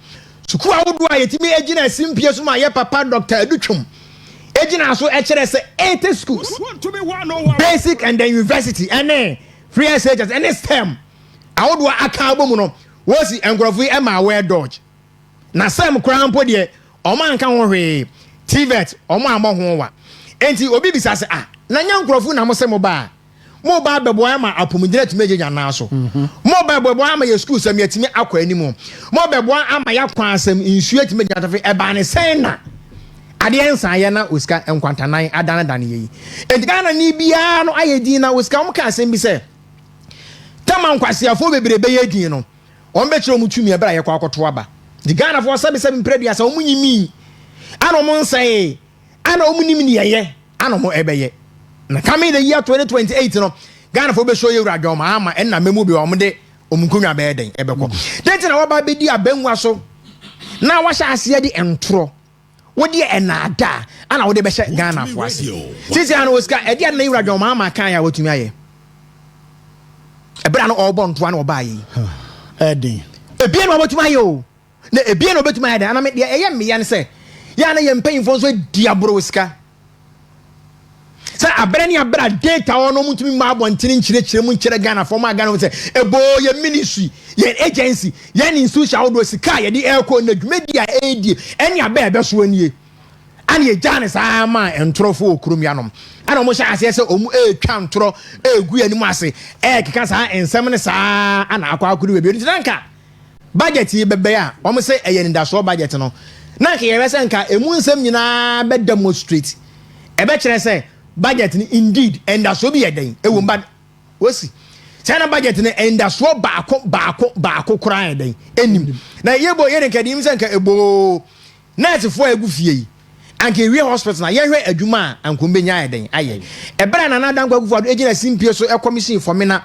suku awudu ayetimi agina simpie so ma ye papa Dr. Adutwum agina so ekere say 80 schools basic and then university and free researchers and STEM awudu aka abomu no wosi engrofu e ma we dodge na sam krampo de o man kan ho hwe TVET o mo amho wa enti obi bisa se na nya nkrofo na mo se mo ba bebo ama apomudire tumeje nya so mo ba bebo ama ye school sam yatimi akwa animu mo bebo ama ya kwa asam insu yatimi nya tafe e ba ne sen na ade ensan ye na Osika enkwantanan adana dane yi enti Ghana ni bia no ayedi na Osika mo ka asem bi se taman kwasiafo bebrebe ye din no on be kire mu tumi e bra ye kwa akoto aba the Ghana for 77 predia so munyimi ano mo nsai ano munimi ni ye ano mo ebeye na coming the year 2028 no Ghana for be show you radom ama en na memu bi o mo de omunkonwa be den ebeko den na wa ba be di abenwa so na wa sha ase de entro wo de enada ana wo de be sha Ghana for ase titi ana Osika e de na radom ama kan ya wotumi aye e bra no obo nto ana oba yi edin e bia no wotumi aye o na ebie no betuma ya na me de eye me ya ne se ya na ye mpanyimfo so diabro Osika sa abere ni abera data ono mutumi ma abontini nkyire mu nkyire Ghana for ma Ghana se ebo ye ministry ye agency ye ni institution wo do Osika ye di elko na dwumedia edi eni aba ebe so anie ani ye jane sa ma entrofo okurum ya nom ana mo sha ase se omu etwa ntro egu ani mu ase keka sa ensem ne sa ana akwa akuru we bi ntinanka budget yi bebe ya omo se eyenindaso budget no na ke yebe se nka emu nsem nyina be demonstrate ebe kire se budget ni indeed endaso bi yeden ewo mba wosi China budget ni endaso baako kura yeden enim na yebo yeden kadim se nka ebo net fo egu fie anke we hospital na yehwe adwuma anko benya yeden aye ebra na dan kwa gu ejina simpie so e commission for me na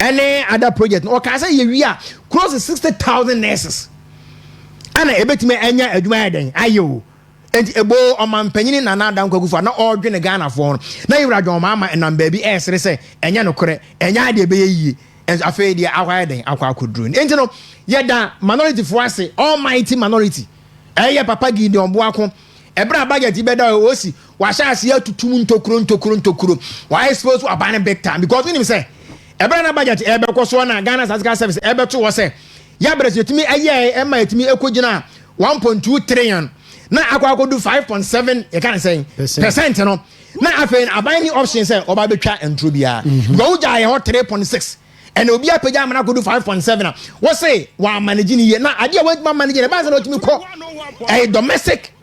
any other project or can say we are close to 60,000 nurses ana ebetime anya adwuma eden ayo enti ebo omanpanyini na dan kwagufa na odwene Ghana for na yira dwoma ama enam ba bi esere se enya no kore enya de be yiye afa de akwa eden akwa akoduru enti no yeda minority for ase almighty minority eye papa Gideon Boako ebra budget be da osi wa sha ase atutum ntokuro wa expose abane big time because we him say ebra na budget ebe koso na Ghana Statistical Service ebe to wo se ya brese timi aye ema timi ekogina 1.2 trillion na akwa do 5.7 you can say percent no na afen aban ni option say oba betwa entro bia go uja ye 3.6 and obi apagya amana go do 5.7 na wo say wa manage ni ye na ade wa manage na ba say no timi ko domestic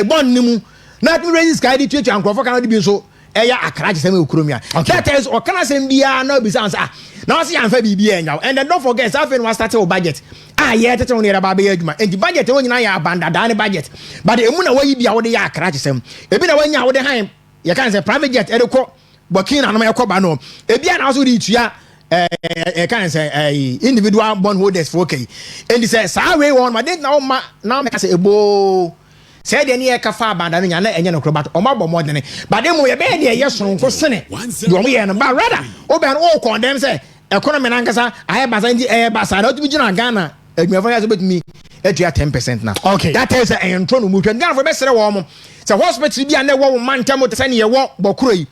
bond ni mu na timi raise sky di twetwa ankrofo kan di bi so eya akra je say me okromia that is o kana say bia na obi say na wasi anfa bibia enyaw and then don't forget afen was start your budget yeah tete won yera ba be adwuma enti budget won nyina ya abanda da ne budget but emu na wayi bia wo de ya akra kyesem ebi na wanya wo de han ye kan say private jet e de ko Burkina no yakọ ba no ebi na also de tua kan say individual bond holders for okay and say sa we won ma de na o ma na make say ebo say de ne ye ka fa abanda nya na enye no krobat o ma bo mo de ne but dem ye be de ye sonko sene de o ye no ba rather o be no o condemn say economy na nkasa aye basanji basa na otumi gina Ghana adwumafo ya so betumi atua 10% na okay that is a intro no mu twa Ghana for be sere wo mo say hospital bia na wo mantam to say ne ye wo bokuro yi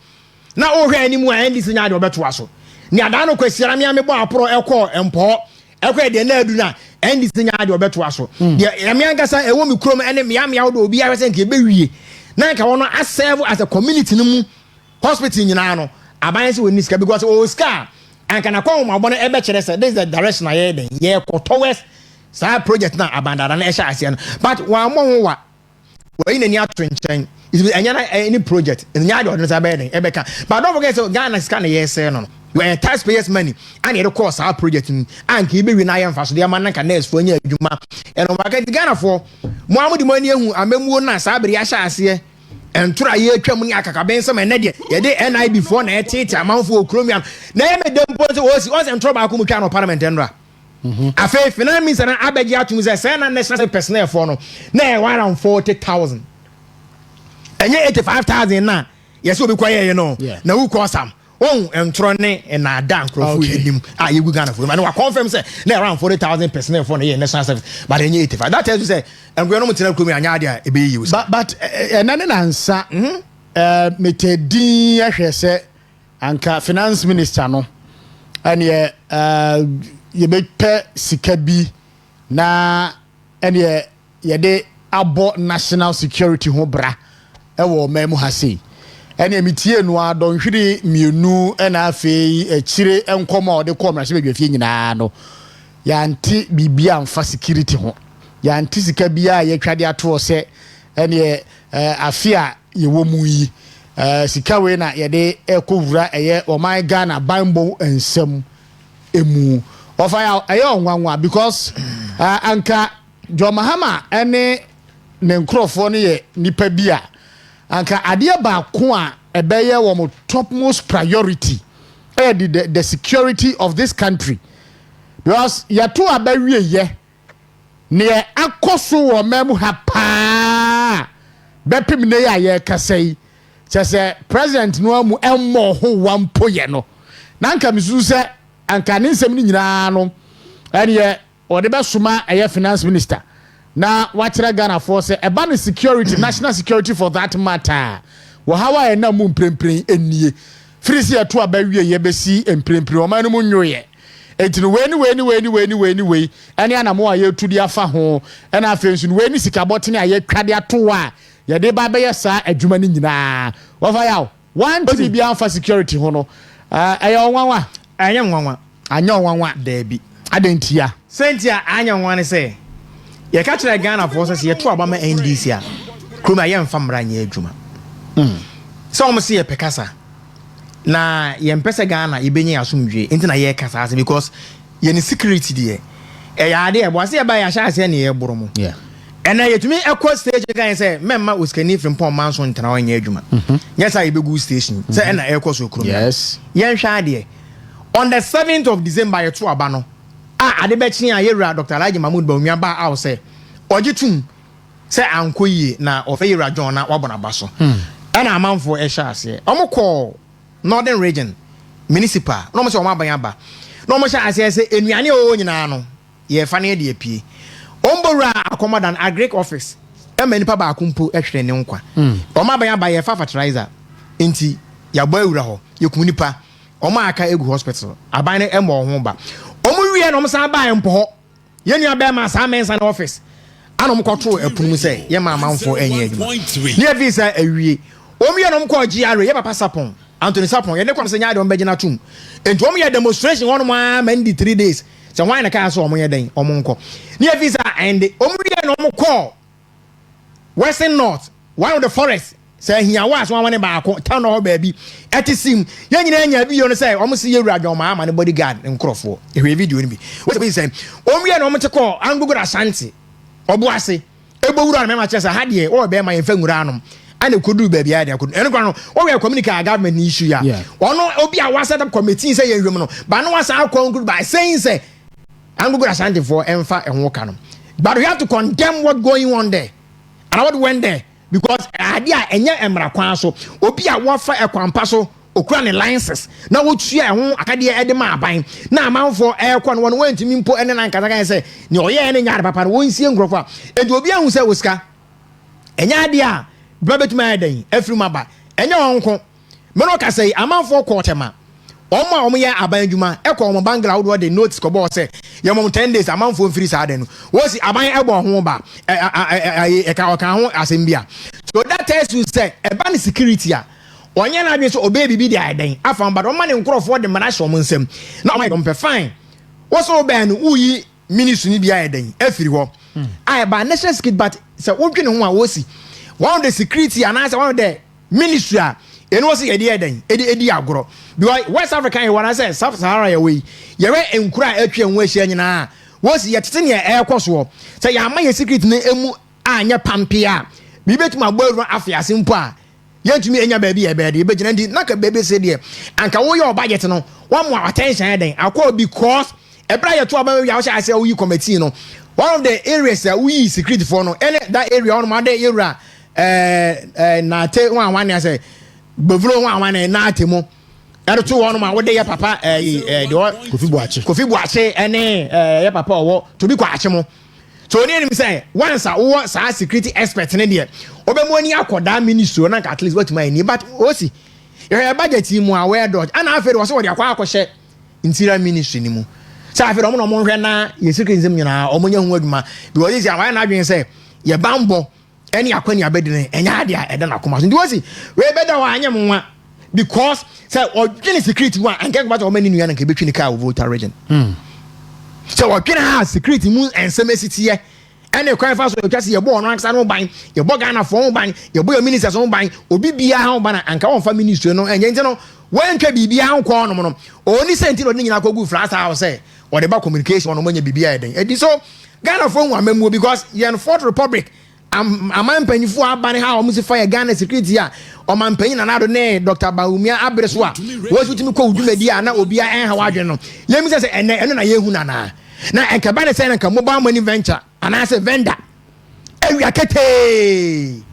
na o hwe animu a ndi sinya de obeto aso ni ada no kwasiara me amebo aporo ekọ empo ekọ de na adu na ndi sinya de obeto aso de me nkasa ewo mi krom ene me am ya wo do obi a se nke be wie na nka wono serve as a community no mu hospital nyina no aban se woni ska because o ska and can I call my bonnet ever this is the direction I had yeah towards sa project na abandon na esha asian but one more we in any train is any project in the order ebeka but don't forget so Ghana is kind of yes no we taxpayers money and it cost our project and ke be we na yam faso de man kan na for nya adwuma and o market Ghana for Muhammad money hu amemu na sa bere asha ase entura ye atwam ni akaka ben se me de ye de NI before na etete amanfo okromiam na ye me dem ponse o se ntro ba ko mu twa no parliament enra afa finance minister na abeji atum se na national personnel for no na 140,000 enye 85,000 na ye se obi kwaye ye no na wu ko sam entro ne na dan crofo edim ye gu Ghana for man wa confirm say na around 40,000 personnel for na national service but enye 85 that tells you say engwe no mutina kromi anya dia e be yi but enane na nsa metedi ahwe se anka finance minister no ane ye bepe sika bi na ane ye de abo national security ho bra e wo memu ha sei ene emitie no adonhwiri mienu na afei echire enkomo ode komra se bedwafie nyina no ya anti bibia amfa security ho ya anti sika bia ye twade ato se ene afia ye wo mu yi sika we na ye de ekowura eye Oman Ghana bambo ensem emu ofa ya eye onwanwa because anka Jo Mahama ene ne nkrofo ne ye nipa bia anka ade ba ko a ebeye wo mo topmost priority the security of this country because ya to abawie ye ne akoso wo memu ha pa bepim ne ya ye kasai chese president no amu emmo ho wampo ye no na anka misu se anka ne nsem ni nyina no ene ye ode be soma eye finance minister na wachira Ghana for say eba ne security national security for that matter wo hawa na mu mprempren enie frisi ya to abawie ye besi mprempren o man mu nyoye etinu weni ene anamo aye tudi afa ho ena afensu weni sikabotene aye twade ato a ye de ba be yesa adwuma ni nyina wo fa yawo one to be amfa security ho no aye onwanwa anya nwanwa anya onwanwa da bi adentia sentia anya nwanwa ne se ye ka kire Ghana for say ye to abama NDC a kroma ye mfa mra nya adwuma so o mo se ye pekasa na ye mpese Ghana ibenye asumdwe enti na ye kasa ase because ye ni security de ya de e bo ase ye ba ya sha ase na ye boro mo ena ye tumi ekọ stage kan say memma Osikani Frimpong Manso ntana wanya adwuma yes I be go station say ena ekọ so krom yes ye hwa de on the 7th of December ye to aba no ade be chi a ye ra Dr. Alhaji Mahmoud Bawumia ba aw say ogitum say ankoyi na ofe ye ra John na wabona baso ena amanfo e hwa ase omukọ Northern Region Municipal no mo se o ma ban aba no mo hwa ase say enuane o nyina no ye fa na de apie ombora accommodant agric office many pa ba akumpo ehwere ne nkwa o ma ban aba ye fa fertilizer enti ya gba ewura ho ye kunipa o ma aka egu hospital aban ne emo ho ba o mu wie no mo san ba mpo ho ye nua be ma sa mensa na office anom kɔto ɛpunu sɛ yɛ ma amanfo ɛnyɛ adwuma ne visa awie omiye nom kɔ GRA yɛ papa Sapon Anthony Sapon yɛ ne kɔm sɛ nya de ombɛgina tum enti omiye demonstration wɔn ma mandi 3 days sɛ hwan na ka so ɔmo yɛ den ɔmo nkɔ ne visa and omiye nom kɔ Western North one of the forests sɛ hia wa so wɔn ne baako town hall baabi ɛtisim yɛ nyina nya bi yo no sɛ ɔmo si yɛ wura dwom ma ne bodyguard nkrɔfo ehwe video ni bi wo sɛ omiye nom te kɔ Angugu Ashanti obu ase ebo wura na me ma kyerɛ sɛ ha de o be ma yɛmfa nwura anom ana kodu baabi ya de kodu eno kwa no o we communicate government issue ya ono obi a wa set up committee say yenwem no ba no wasa conclude by saying say Angugu Ashanti for emfa ehwo ka no but we have to condemn what going on there and what went there because ade a enya emra kwan so obi a wo fa ekwampa so okura ne licenses na wo tua ehwo akade ede ma aban na amanfo ekɔ no won wantimi mpo ene nan kasa kan say ne oyɛ ne nyaade papa no won sie ngrofo a enti obi ahu sɛ Osika enya ade a Babetuma eden efrimaba enya wonko me no ka say amanfo kɔtema ɔmo a ɔmo yɛ aban dwuma ɛkɔ ɔmo bangla wo de notice kɔbɔ sɛ yɛ mom 10 days amanfo mfiri saa den no wo si aban ɛbɔ ho ba ɛka ho asembia so that tells you say ɛba ne security a onye na adwe so obe bibi de aden afa mba ɔma ne nkrɔfo de mana hyɛ ɔmo nsam na ɔma yɛ fine wo so ba no uyi ministry ni bia aden afiri hɔ ai ba national security but sɛ wodwe ne ho a wo si one of the security and answer one of the ministry and was edi agro because West Africa you wanna say Sub-Sahara away you we enkura atwa enwo ahia nyina was yetete ne ekoso say ya ma ye secret ne emu anya pampia bi betuma gbaru afiase mpo a yentumi enya ba bi e be de be gina ndi naka bebe se de anka wo your budget no one more attention den akọ because ebra ye to aba ya wo say wo yi committee no one of the areas that we secret for no any that area on my day area na te wan ya say bevuro wan na atemu ero to won ma wo de ya papa de Kofi Buache ene ya papa owo to bi kwa ache mo so ni nim say once a wo sa security expert ne de obemu ani akoda ministry na at least what my ni but osi your budget mu a we dodge ana afere wo so wo de akwa akɔhye interior ministry ni mu sa afere omo no mo hwe na ye security nzem nyina omo nya hu adwuma because this awan na adwen say ye bambo any akwani abedine enya ade a eda na koma so ndi wosi we beda wa anyem nwa because say odwene security one and get about o mani nua na ke betwi ni ka voter region so odwene ha security mu ensemesity ye ene kwan fa so twase ye bo no ansa no ban ye bo Ghana fo ho ban ye bo your ministers ho ban obi bia ha ho ban anka won fa ministry no enye nti no wantwa bibia ho ko no no oni senti no nyina kogu flat house say o de ba communication no manya bibia eden edi so Ghana fo ho amamu because ye no Fourth Republic aman panyifo abane ha omusi fire Ghana security a oman panyin na nado ne Dr. Baumia abreso a wo sutimi ko udumadi a na obi a enha wadwe no yemi se eno na yehu na enka bane se na nka mobile money venture ana se vendor ewia kete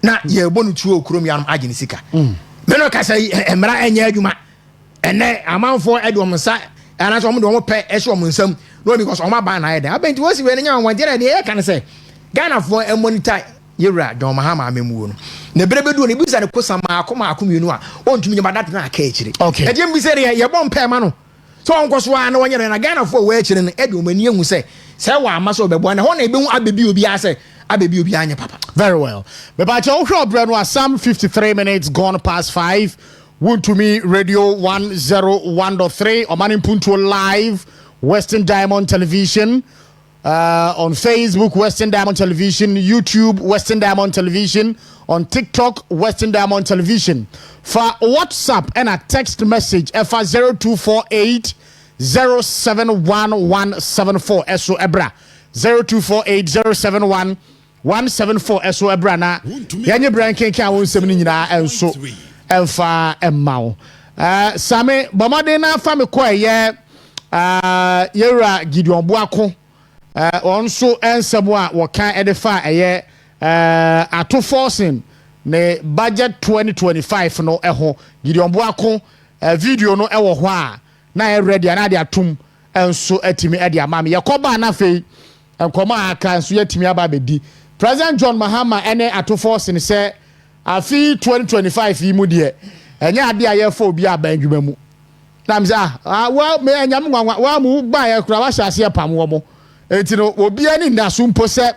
na ye bonu tuo okrom ya no agene sika me no ka sai emra enya adwuma ene amanfo edom sa ana so omdo pe ehye omunsam no because omaba na eden abenti wo si we nya wan dire ne e kan se Ghana for a monitor yera don mahama amemu no na berebedu ne bisa ne kosama akoma akomienu a ontumi nyama dat na aka ekire okay e dem bisa ye bom pe ma no so onkoso a na wonyere na Ghana for we ekire no e de omani ehu se wa amaso bebo na ho na ebehu abebi obi ase abebi obi anya papa very well me ba che ohwe obra no some 53 minutes gone past 5 Wontumi Radio 101.3 Oman Mputuo live Western Diamond Television on Facebook, Western Diamond Television, YouTube, Western Diamond Television, on TikTok, Western Diamond Television. For WhatsApp and a text message, F0248 071174 SO Ebra 0248 071174 SO Ebra na yanye branking kan won sem ni nyina enso emfa emmao same bomade na fa me ko ye yera Gideon Boako onso ensemo a wokan edefa eye ato forcing ne budget 2025 no eho Gideon Boako video no ewo ho a na e ready na de atum enso atimi e de amame yekoba na fei enkoma aka enso yatimi aba bedi President John Mahama ene ato forcing se afi 2025 yi mu de enya ade a ye fa obi abandwuma mu namza wa me anyam nwanwa wa mu ba ye kura wa hyase pam wo mo enti no obi ani na so mpo se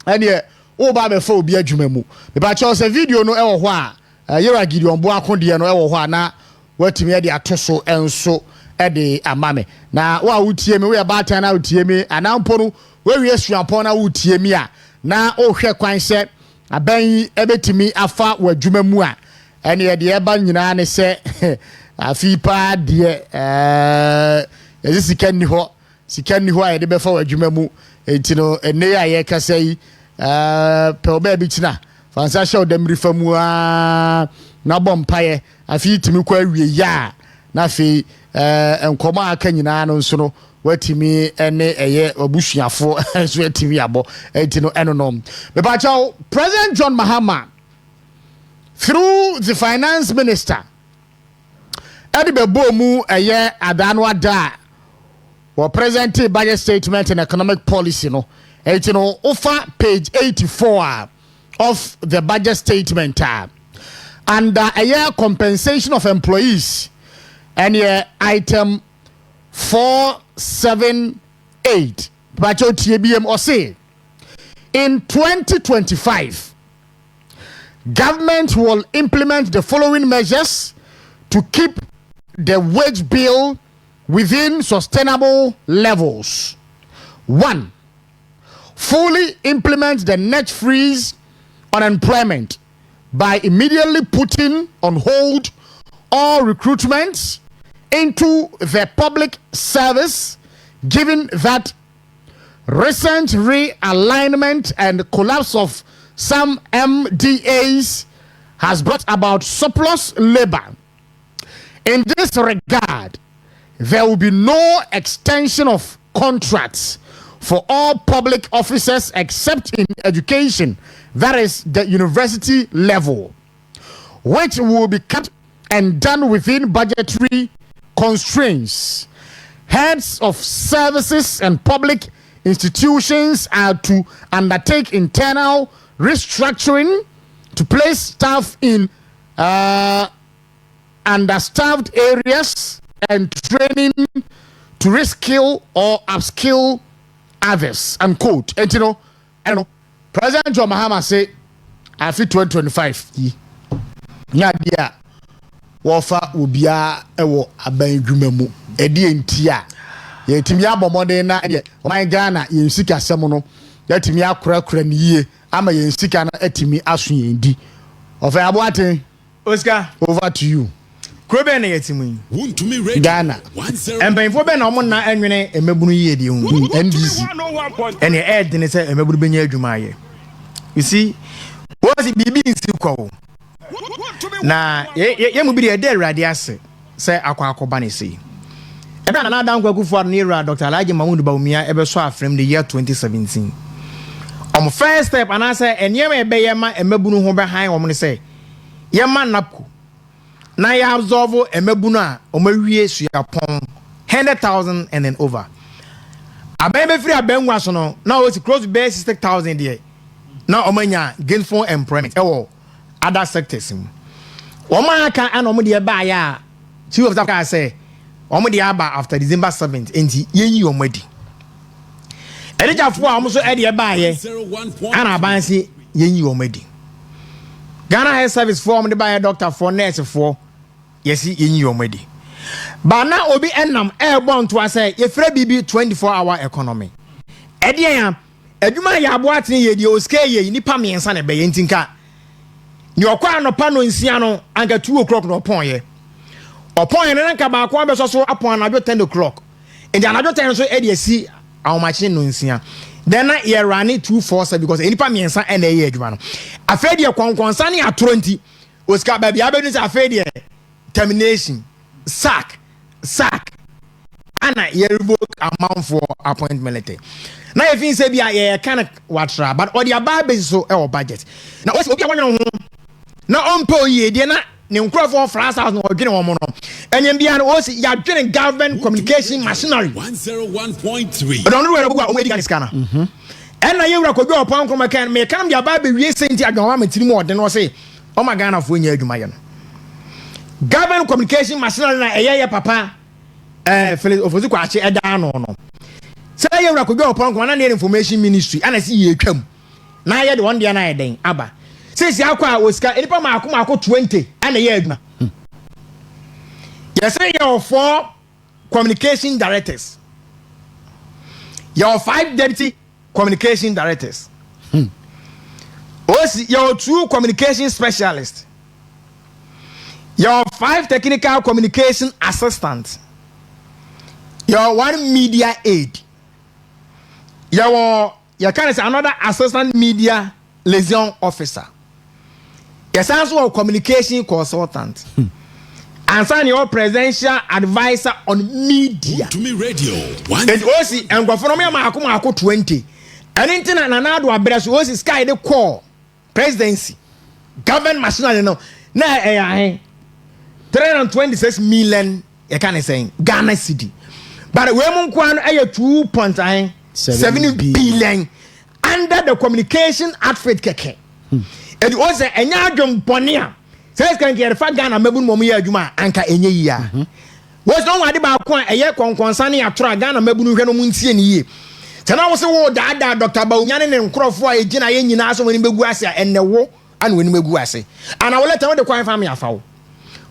ɛne wo ba be fa obi adwuma mu me ba che o video no ɛwɔ hɔ a yera Gideon Bo akode no ɛwɔ hɔ a na watimi de atoso enso de amame na wa wutie me we ba tan na wutie me anampo no we wie suapon na wutie me a na o hwɛ kwan sɛ aban ebetimi afa wadwuma mu a ɛne de eba nyina ne sɛ afi pa de sika ni hɔ a yɛde bɛfa wadwuma mu enti no ene a yɛ kasa yi pe oba bi tina fansa hye odamri famu a na bompaye afi timi kwa awie ya na afi enkomo aka nyina no nso no watimi ene eye obusuafo so atimi abo enti no enonom me ba chaw President John Mahama through the finance minister edibe bomu eye adano ada or present budget statement and economic policy no enti no offer page 84 of the budget statement under a year compensation of employees and item 478 Pacho TBM or say in 2025 government will implement the following measures to keep the wage bill within sustainable levels. 1. Fully implement the net freeze on employment by immediately putting on hold all recruitments into the public service, given that recent realignment and collapse of some MDAs has brought about surplus labor. In this regard, there will be no extension of contracts for all public officers except in education, that is the university level, which will be kept and done within budgetary constraints. Heads of services and public institutions are to undertake internal restructuring to place staff in understaffed areas and training to reskill or upskill others. Unquote. And you know, President John Mahama say after 2025 nya dia wofa obia ewo aban dwuma mu edi enti a yetimi abomoden na de oman Ghana yensika asem no yetimi akura ni yie ama yensika na atimi aso yendi ofa aboaten Oscar over to you. Krobe na yetimu Ghana empenfo be na omna enwene emebunu yie de hu NDC ene ed ne se emebunu benya adwuma aye. You see, was it bibi nsi kwa na ye mu bi de de awrade ase se akwa ne se ebe na dan kwakufu ado ne ra Dr. Alhaji Mahmoud Bawumia ebe so afrem the year 2017 first step anase enyema ebe yema emebunu ho be han ne se yema napko na ya absorb emebunu a omawie suapon 100,000 and then over abebe free abenwa so no na o ti close to 60,000 there. Now omanya gainful employment other sectors Oma kan an omo de ba ya chief of staff can say omo de aba after December 7th enti yenyi omadi edijafo a omo so e de ba ye ana abansi yenyi omadi Ghana Health Service for omo de ba ya doctor for nurse for yesi yenyi omadi ba na obi enam e bon to say ye fra bibi 24-hour economy edian adwuma ya aboatene ye die oske ye nipa miensa na be ye ntinka ni okwa anopa no nsia no anka 2 o'clock no pon ye opon ye nka ba akwa be so apon anajo 10 o'clock and anajo 10 so e de si awmachi no nsia then na ye rani 247 because nipa miensa e na ye adwuma no afa de konkonsa ne atoro nti oska ba bia be no afa de termination sack ana ye revoke amount for appointment letter. Now if you say be kind of watra but or the aba so e budget na o obi awon ho na ompo ye de na ne nkrofo France house no odwene wo mo no enyem bia no o si ya dwene government communication machinery 101.3 but onu we go o edi kan scanner en na ye wura ko bi opon ko mekan me kan bia ba be wie senti adwon ma tiri mo ode no say o ma Ghana fo nya adwuma ye no government communication machinery na eye papa Felix ofozi kwa ache eda no say you ra ko go upon na information ministry ana si ye twam na ye de one dia na ye den aba since akwa osika enipa maako 20 ana ye aduma you say your 4 communication directors your 5 deputy communication directors your 2 communication specialists your 5 technical communication assistants your 1 media aide your can say another assistant media liaison officer yes also a communication consultant and sign your presidential advisor on media to me radio and osi and go for me maako 20 and internet na na do abreso osi sky the call presidency government machinery no na 326 million you can say Ghana cedi but we mun kwan 2.7 billion under the communication outfit keke and was enya adwom bone a says can get fa Ghana mabun mom ya adwuma anka enye yi a was no wade ba ko eye konkonsa ne atoro Ghana mabun hwe no mu ntie ne yi tena wo se wo daada Dr. Bawunyane ne nkrofo a egina ye nyina so woni begu ase enne wo ana woni begu ase ana wo leta wo de kwan fa me afawo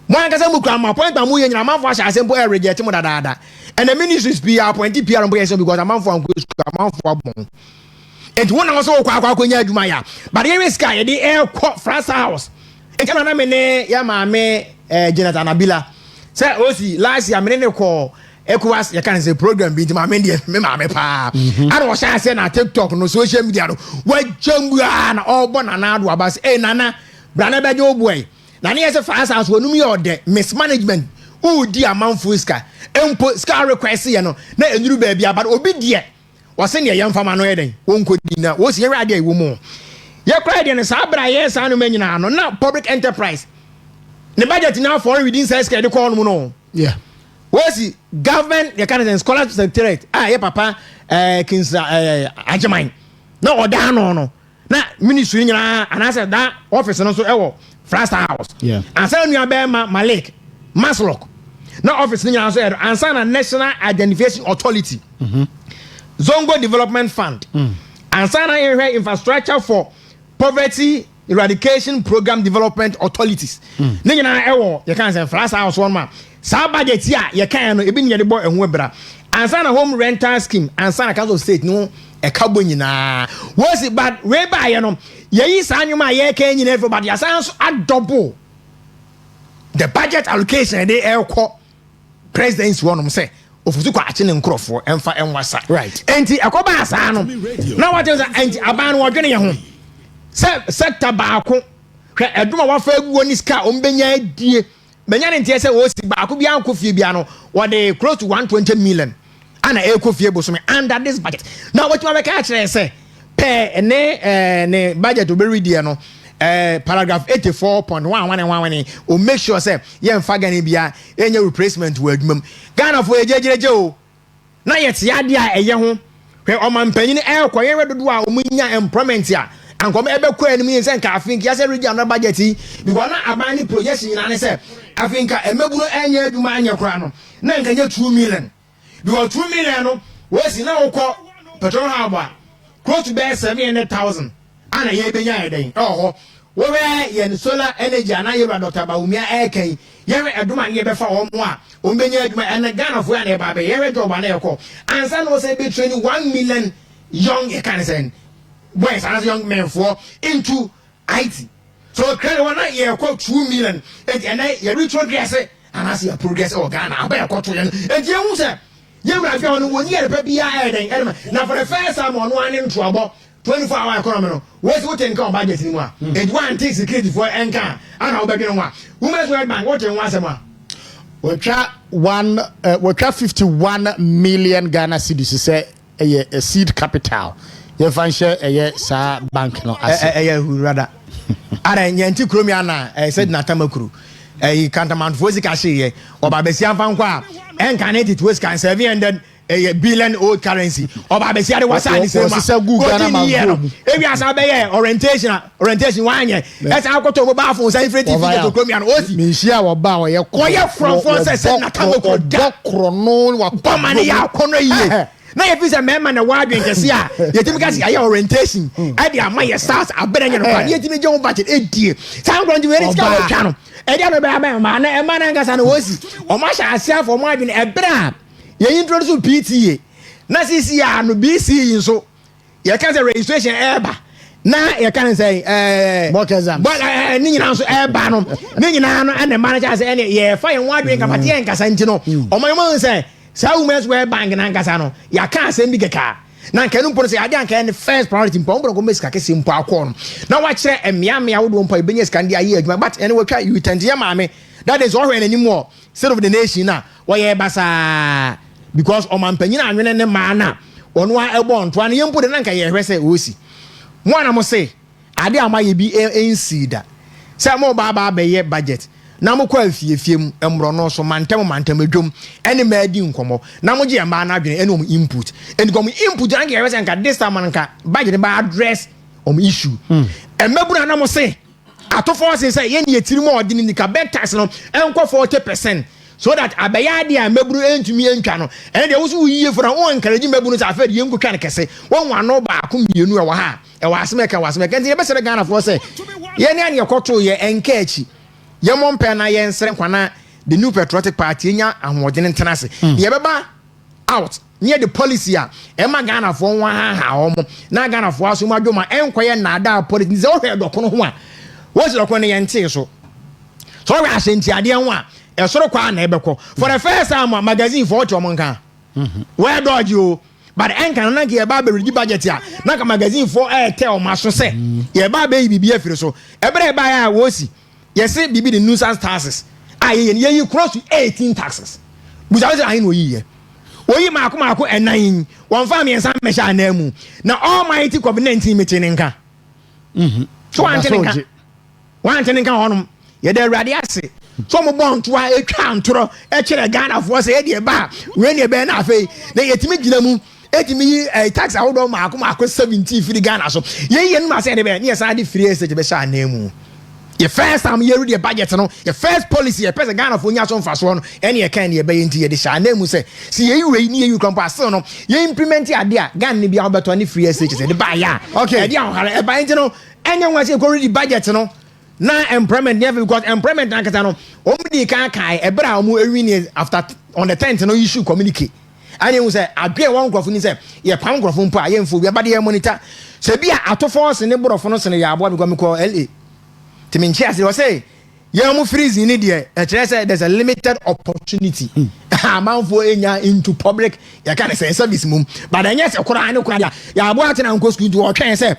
mo anka se mu kra ma point ba mu ye nyina manfo asha asempo e reject mo daada and the ministries be appoint PR mbo yes because manfo anko abon and one also kwa nya adwuma ya but here is guy the air France house e kana na me ne ya ma me Jonathan Abila say osi last year me ne ko ECOWAS you can say program bi ma me de me ma me pa and wo sha say na TikTok no social media no wa jambua na obo na do abas nana brana beje oboy na ne say France house wonum ye ode mismanagement who di amanfo ska empo ska request ye no na enuru ba bia but obi die wose ne yemfama no yeden wonko di na wo se ye rade wo mu ye kra de ne sa bra ye sa no manyina no na public enterprise ne budget now for within size ska de call no no yeah wose government ye can scholarship secretariat ye papa kinsa ajeman na oda no na ministry nyina anasa da office no so ewo First House yeah and say nua be Malik Maslok na office nyina so ansa na National Identification Authority Zongo Development Fund ansa na infrastructure for poverty eradication program development authorities ne nyina ewo ye kan say First House one ma sa budget ya ye kan no ebi nye de bo ehun bra ansa na home rental scheme ansa na council state no e kabo nyina was but we buy ye no ye yi sa nyuma ye kan nyina everybody asan so double the budget allocation dey presidency one say ofusu kwa achi ne nkrofo emfa enwasa right enti akoba asa no na what is enti aban wo dwene ye ho sector baako hwe eduma wa fa aguo ni ska ombenya die benya ne ntie se wo si baako bia nkofie bia no wo de close to 120 million ana ekofie bosome under this budget now what you make a kire say pe ne budget oberi die no paragraph 84.111 o make sure say ye mfa gani bia enye replacement wo adwumam Ghana fo ejejeje o na yete ade a eye ho hwe omanpanyin koye redodo a omunya employment a ankom ebekọ anim yin se nka afinka ya se regional budget because na abani projection na ne se afinka emegunu enye adwuma anya kora no na nka nye 2 million because 2 million no wesi na ukọ petrol haba close to 700,000 ana ye benya yeden oho we ye solar energy ana ye Dr. Bawumia eken ye eduma ye befa wo mo a o benya eduma en Ghana fo ya na ba be ye job ana ye ko ansa no say be training 1 million young you can say boys as young men for into IT so credit one ye ko 2 million and ye reach progress and as you progress Ghana aba ko to ye and ye hu say ye bra fi on woni ye be bia eden na for the first time on one into abo 24-hour economy no what's what in budget ni wa it one take security for enka ana obedwe no women's world bank what in one sema we try 51 million Ghana cedis say a seed capital ye fan share sa bank no ase rather ara nyanti kromi ana said na tamakuru kantaman fozi ka hye oba besia fan kwa enka net it was can 700 billion old currency oba besia de wasa ni sema Ghana mango ebi asa be ye orientation wanye esa akoto mobile phone say free TV to kromi ana osi mi hia wo ba wo ye from phone say na tamakuru dokro no wa bomani ya kono ye na ye fi say me man na wa adwen kese a yetimi ka say orientation e dey am ye start abere nye no kwa yetimi je ho budget edie san gronji we risk ka twa no e dey no be am ma na e ma na ngasa na wosi o ma sha asia for mo adwen e bra ye introduce PTA na sisi ya no BC so ye ka say registration eba na ye kan say mock exam but ni nyina so eba no ni nyina no and manager say ye fa ye ho adwen ka pati en kasa nti no o ma say sa women's wear bank na nkasa no ya ka asem bi keka na nka no mpo say ade anka ne first priority mpo mpo ko mesika kese mpo akọ no na wa kire emia wo do mpo ebenya sika ndi aye adwuma but ene watwa you tend ye maame that is all any more state of the nation na wo ye basa because o man panyina anwene ne ma na ono a ebo nto na ye mpo de na nka ye hwese osi mo na mo say ade amaye bi ensi da say mo ba be ye budget na mo kwa afiefie mu emro no so mantem adwom ene ma di nkomo na mo je ma na adwene ene om input ene kom input na ge wese nka this time nka budget ba address issue emabuna na mo say atofo say ye ne etiri mo odi ni ka bet tax no enko 40% so that abaya dia maburu entumi entwa no ene de wo so yiye for na o encourage maburu say afa de yenko twa ne kese won wano ba ko mienu e wa ha e wa asmeka nti ye be se Ghana for say ye ne an ye koto ye enka achi yemon pe na yensere kwana the new patriotic party nya ahwodene ntenase ye beba out near the policy a e ma Ghana for nwa ha omo na Ghana for aso ma dwoma enkoye na ada politics ze o hwe dokono ho a wo se dokono ye nte so we asenti ade ho a e soro kwa na ebeko for the first time magazine for omo nka we dodge o but enka na ke ba be ready budget a na ka magazine for tell ma so se ye ba be bibia firi so ebere ba ya wo si yes bibi the nuisance taxes ye close to 18 taxes buza say ahin oyi ye oyi maako enan won fa me ensa me sha na mu na almighty COVID-19 meeting nka so antenka honum ye da awurade ase so mo bon to a etwa ntoro e kire Ghana for say e de ba we ne be na afei na yetimi gina mu etimi tax awodo maako 17 firi Ghana so ye no ma say de be ne yesa de free estate be sha na mu your first time you read the budget no your first policy your person Ghana for nya so mfaso no ene ye kan ye be nti ye de sha na mu say si ye we ni ye kwampa so no ye implement ade a Ghana ne bia obeto ne free estate say de ba ya okay e dia hare e ba nti no enya nwa say ko read the budget no na employment never because employment na kata no omudi kan kai e bra omu ewini after on the 10th no issue communicate anya hu say adwe won krofo ni say ye pam krofo mpo a ye mfo bi ba de ye monitor say bia atofo se ne borofo no se ne ya abo bi ko LA timinchi as say ye mu freeze ni de e kire say there's a limited opportunity amanfo enya into public ya kan say service mum but anya say kura ani kura ya abo atena nko school to o twen say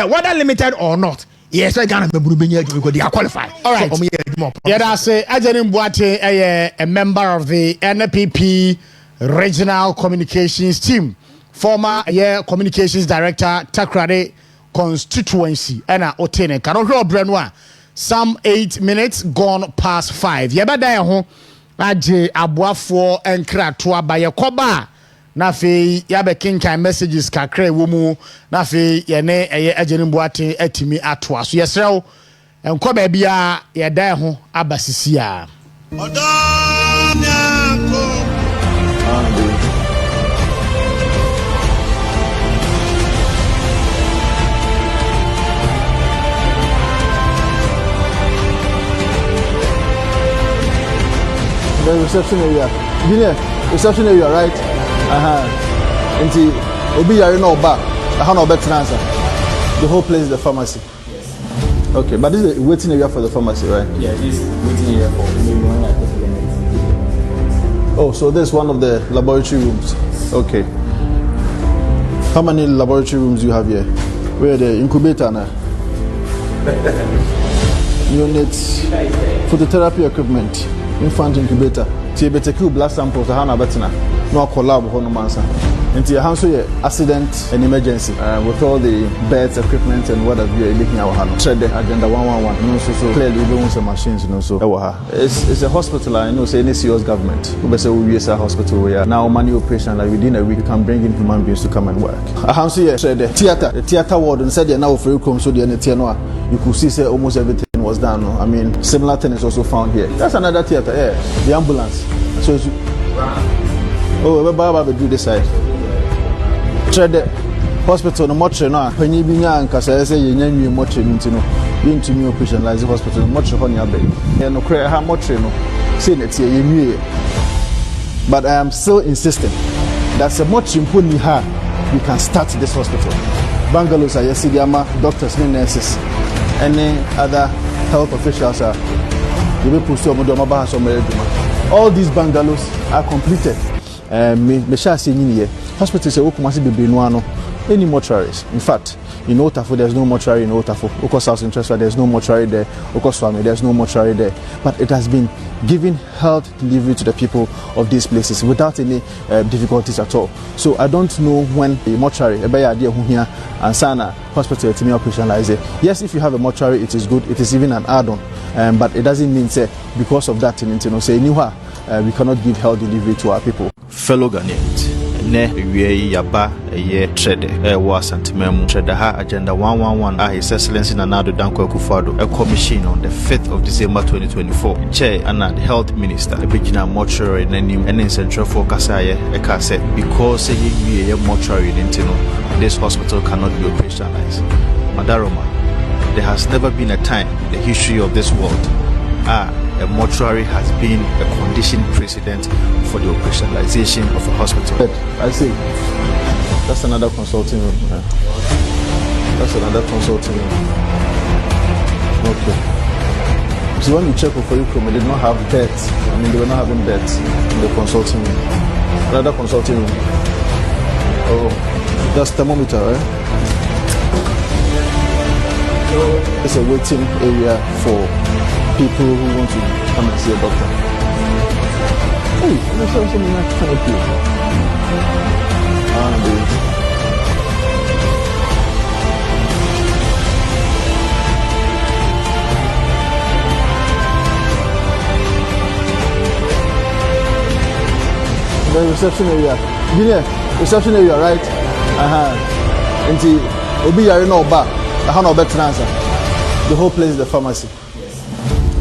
whether limited or not yes I Ghana meburu benya because they are qualified. All right. So, yeah, that's Ajani Mbuate, a member of the NPP Regional Communications Team, former Communications Director Takrade Constituency, and Otene. Karohro Brenwa, some 8 minutes gone past 5. Yabada ho Aje Abuafo and Kratua by Yakoba. Nafi yabe kinkan messages kakre wumu nafi yene Ajani Mbuate etimi atwa so yesrew enko ba bia yeda ho abasisi a the reception area. Reception area, right? Until Obi Yari no back, no better answer. The whole place is the pharmacy. Yes. Okay, but this is the waiting area for the pharmacy, right? Yeah, this is waiting area for maybe 1 or 2 minutes. Oh, so this is one of the laboratory rooms. Okay. How many laboratory rooms do you have here? Where the incubator now? Units, phototherapy equipment, infant incubator. TBTQ blood samples, Hana Betina. No collab hono mansa. Into your hands accident and emergency with all the beds, equipment and what have you looking our hand. Tread the agenda 111. No, so clearly we want some machines, you know. So it's a hospital, I know say any serious government. We say we use a hospital where now money operation like within a week you can bring in human beings to come and work. I have see the theater ward and said they now for you come so the you could see say almost everything was done. I mean similar thing is also found here. That's another theater, the ambulance. So it's, oh, Baba do this side. Trade hospital no motre no a panyi bi nya nkasa say ye nya nwie motre no ntino into me operationalize hospital motre ho nya be ye no kra ha motre no say na tie ye nwie. But I am still insisting that the motre mponi ha we can start this hospital. Bungalows are yesidiama doctors and nurses any other health officials are all these bungalows are completed. Me shall say hospitals are open be no any mortuaries. In fact, in Otafo there's no mortuary in Otafo. Oko South Interest there's no mortuary there. Oko Swami there's no mortuary there. But it has been giving health delivery to the people of these places without any difficulties at all. So I don't know when a mortuary, here and Sana hospital to me operationalize it. Yes, if you have a mortuary, it is good. It is even an add-on, but it doesn't mean say because of that we cannot give health delivery to our people. Fellow Ghanaians. Ne wie yaba ye trade was antimemu trade ha agenda 111 His Excellency Nana Dankwa Akufo-Addo a commission on the 5th of December 2024 chair and the health minister ebegina mortuary nanim and central focus aye ekase because ye mortuary intino this hospital cannot be operationalized. Madaroma, there has never been a time in the history of this world a mortuary has been a conditioned precedent for the operationalization of a hospital. I see. That's another consulting room. That's another consulting room. Okay. So when you check for you, they did not have beds. They were not having beds in the consulting room. Another consulting room. Oh, that's thermometer, right? It's a waiting area for people who want to come and see a doctor. Hey, let me show you something I can help you. The reception area. Reception area, right? Until Obi Yari no ba, no better answer. The whole place is the pharmacy.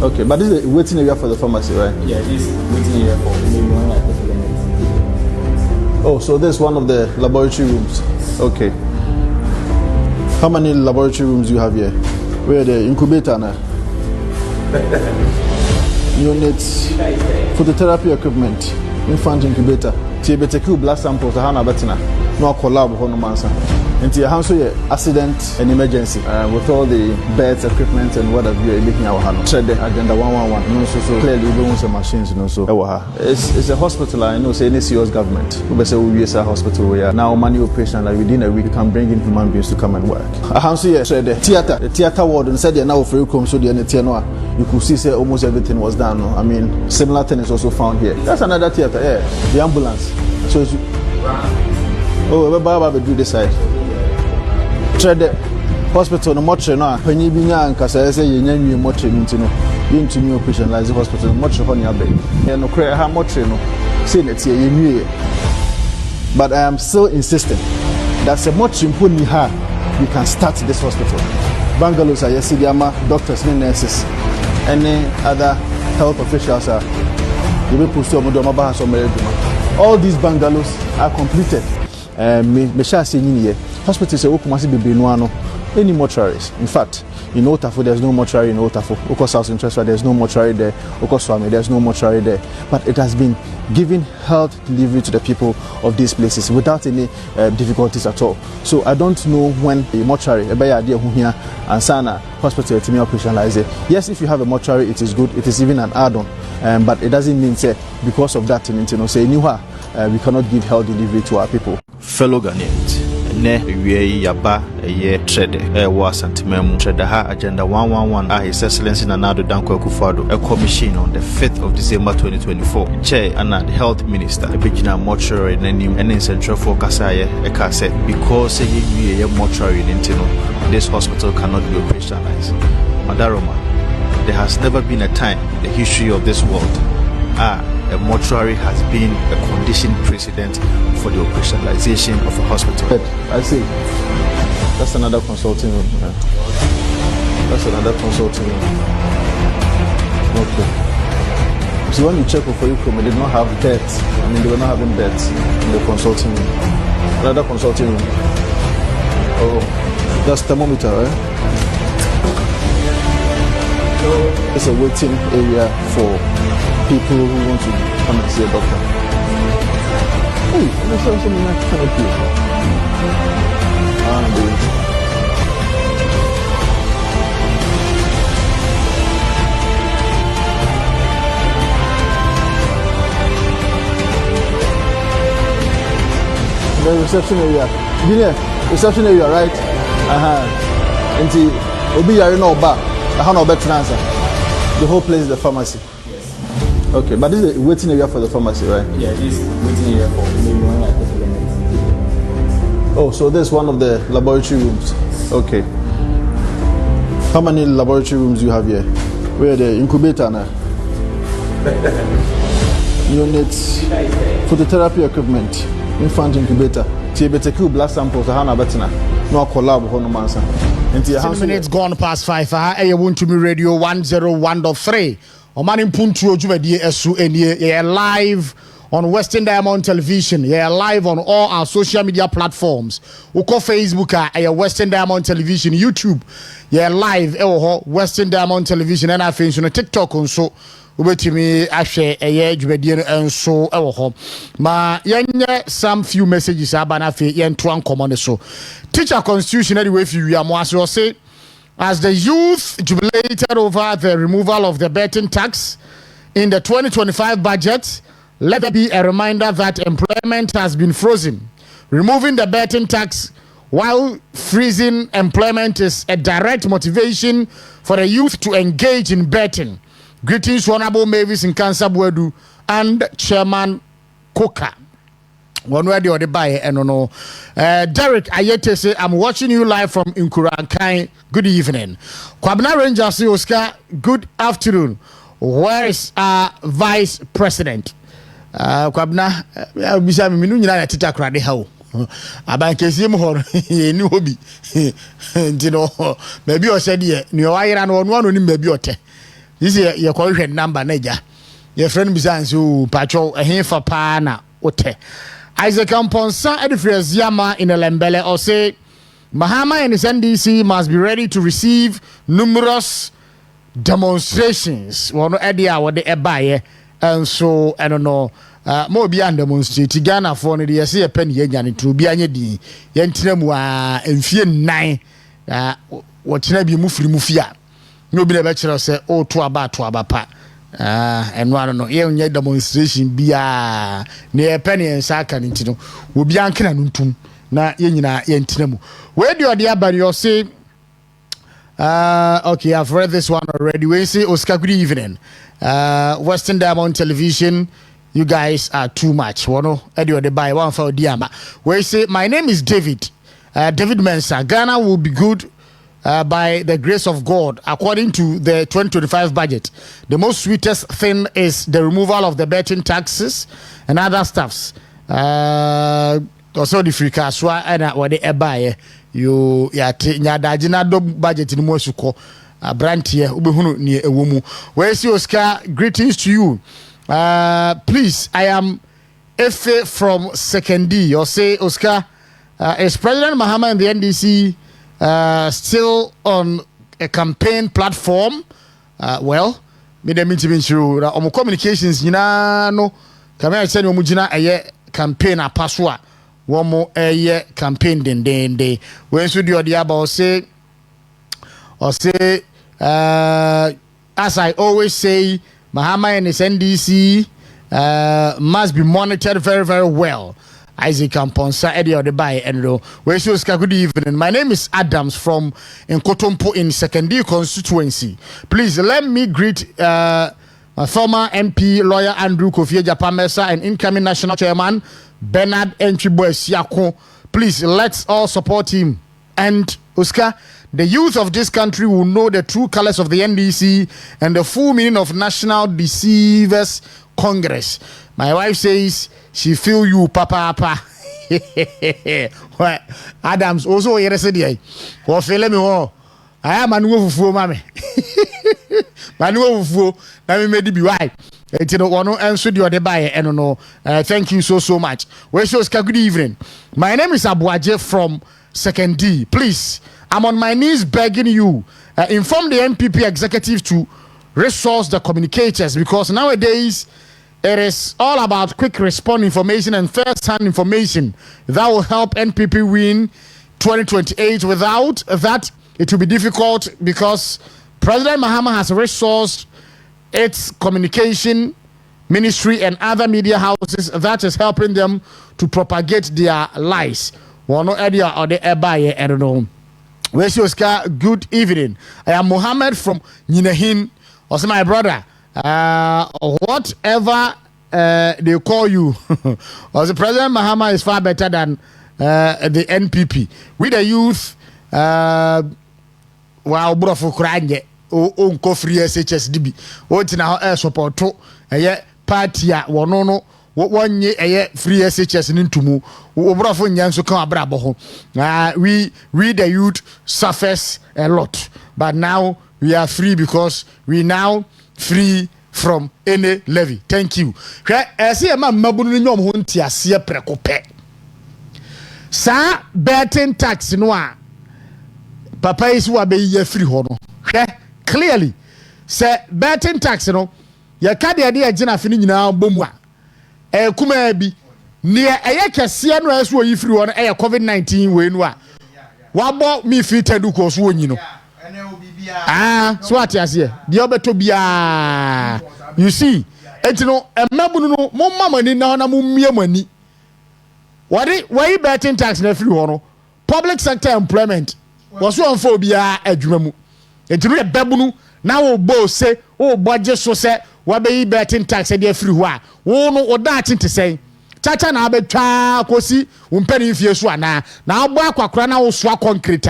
Okay, but this is a waiting area for the pharmacy, right? Yeah, this is waiting area for maybe 1 like minutes. Oh, so this is one of the laboratory rooms. Okay. How many laboratory rooms do you have here? Where the incubator now? Units, phototherapy equipment, infant incubator. TBTQ blood samples to Hana Betina. No collab on Manso. And to your accident and emergency with all the beds, equipment, and what have you making our hand. Trade the agenda 111. No, so clearly we don't some machines, so it's a hospital. I know say any serious government. We say we use a hospital where now money operation like within a week you can bring in human beings to come and work. I have seen trade the theater ward and said they are now for you come so the you could see say almost everything was done. I mean similar thing is also found here. That's another theater. Yeah, the ambulance. So it's, we do this side. Trade hospital no motre no panyi bi nya nkasa say ye nya nwie motre no ntino into me operationalize hospital motre ho nya be ye no kra ha motre no say na tie ye nwie. But I am still insisting that the motre mponi ha we can start this hospital. Bungalows are yesidiama doctors and nurses any other health officials are all these bungalows are completed. Me shall say hospitals are open be no any mortuaries. In fact, in Otafo there's no mortuary in Otafo. Oko South Interest there's no mortuary there. Oko Swami there's no mortuary there. But it has been giving health delivery to the people of these places without any difficulties at all. So I don't know when a mortuary here and Sana hospital to me operationalize it. Yes, if you have a mortuary, it is good. It is even an add-on, but it doesn't mean say because of that we cannot give health delivery to our people. Fellow Ghanaians. Ne wie yaba ye trade was antimemu trade ha agenda 111 His Excellency Nana Dankwa Akufo-Addo a commission on the 5th of December 2024 chair and the health minister ebegina mortuary nanim and central focus aye ekase because ye mortuary intino this hospital cannot be operationalized. Madaroma, there has never been a time in the history of this world a mortuary has been a conditioned precedent for the operationalization of a hospital. I see. That's another consulting room. That's another consulting room. Okay. So when you check for you, they did not have beds. They were not having beds in the consulting room. Another consulting room. Oh, that's thermometer, right? It's a waiting area for people who want to come and see a doctor. Hey, there's also a canopy. The reception area. Reception area, right? Until Obi Yarino Ba, the whole place is the pharmacy. Yes. Okay, but this is a waiting area for the pharmacy, right? Yeah, this is waiting area for maybe 1 like minutes. Oh, so this is one of the laboratory rooms. Okay. How many laboratory rooms do you have here? Where the incubator now? Units, phototherapy equipment, infant incubator. TBTQ blood samples, Hana Betina. No collab, Honomansa. 10 minutes gone past 5. I want to be radio 101.3. Oman Mputuo Jumedi Esu Enye. Yeah, live on Western Diamond Television. Yeah, live on all our social media platforms. Uko Facebook, Western Diamond Television, YouTube. Yeah, live Western Diamond Television. And I think on TikTok also. Ubetimi ahwe eye dwumadie no enso ewo ho ma yenye some few messages abana fe yento ankomo ne so. Teacher constitution the way fi wi amoase say as the youth jubilated over the removal of the betting tax in the 2025 budget, let there be a reminder that employment has been frozen. Removing the betting tax while freezing employment is a direct motivation for the youth to engage in betting. Greetings, Honorable Mavis in Kansabwedu and Chairman Koka. One way or the buy, and no. Derek Ayete say, I'm watching you live from Nkurankai. Good evening. Kwabna Rangers Oscar, good afternoon. Where is our Vice President? Kwabna, Bisa Minu Nina Tita Krade How. Abankesi mu hor ni hobi. Ntino, maybe o said ye, ni o ayira no one ni maybe ote. This is your correct number, Naja. Your friend Bizans, who patrol a hinfa pana ote. Isaac Amponsa Edifres Yama in a Lembele or say Mahama and his NDC must be ready to receive numerous demonstrations. One idea what they buy, and so I don't know. More beyond demonstrate Ghana for the say a penny yan to be any di Yentinamwa and fear 9 what be mufia. Nobody lecturer say, oh, to abapa. And one no, ye demonstration be near penny and sakan into will be ankin and untum na yenina yentinemu. Where do you but you say, okay, I've read this one already. We say, Oscar, good evening. Western Diamond Television, you guys are too much. One, Eddie, the buy one for Diama. We say, my name is David. David Mensa. Ghana will be good. By the grace of God, according to the 2025 budget, the most sweetest thing is the removal of the betting taxes and other stuffs. Also, the free cash and what they buy you nyadajina do budget in Mosuko, brand here, Ubehunu near a woman. Where's your Oscar? Greetings to you. Please, I am Efe from Second D. Or say, Oscar, is President Mahama and the NDC still on a campaign platform? Well, me dem mean sure on communications no come I send you a campaign a password one more a campaign den when should you the about say as I always say, Mahama and his NDC must be monitored very, very well. Isaac Amponsa Eddie or the buy and where shows good evening. My name is Adams from Nkotompo in Secondary constituency. Please let me greet my former MP lawyer Andrew Kofi Japamesa and incoming national chairman Bernard Enchibo Siako. Please let's all support him. And Oscar, the youth of this country will know the true colors of the NDC and the full meaning of National Deceivers Congress. My wife says she feel you, papa. What? Adams also here said, "What feel me? Oh, I am a new fool, mammy. Manuel fool. Let me maybe be why. You know, one answer the other by and no. Thank you so much. Well, good evening. My name is Abuaje from Second D. Please, I'm on my knees begging you, inform the NPP executive to resource the communicators, because nowadays it is all about quick response information and first-hand information that will help NPP win 2028. Without that, it will be difficult, because President Mahama has resourced its communication ministry and other media houses that is helping them to propagate their lies. One idea or the I don't know. Where's your scar? Good evening. I am Mohammed from Ninahin. Also, my brother. Whatever they call you, also President Mahama is far better than the NPP. With the youth, wow, bro, for crying. Unko free SHSDB. What now support to a party at one one year free SHS into Obrafon Yanso Kabrabo. We the youth suffers a lot, but now we are free because we now free from any levy. Thank you. I see a man Mabun Huntia Sia Precope. Sa betting tax noir. Papa is who be free honor. Clearly, say betting tax, you know, your card idea Jenna fini now bomwa. Kuma be near a Cassian as were you free on a COVID-19 when what about me fit to do course one, you know? So what is here? The other to be you see, and you know, a mabuno, more money now, no more money. Why betting tax in a free honor? Public sector employment was one phobia a dream. It's really a babunu. Now, both say, oh, budget so say, what be betting tax at the free wa. Oh, no, or that to say. Chacha na be cha kosi, penny if you swana. Now, Bakwa Crana will swap concrete.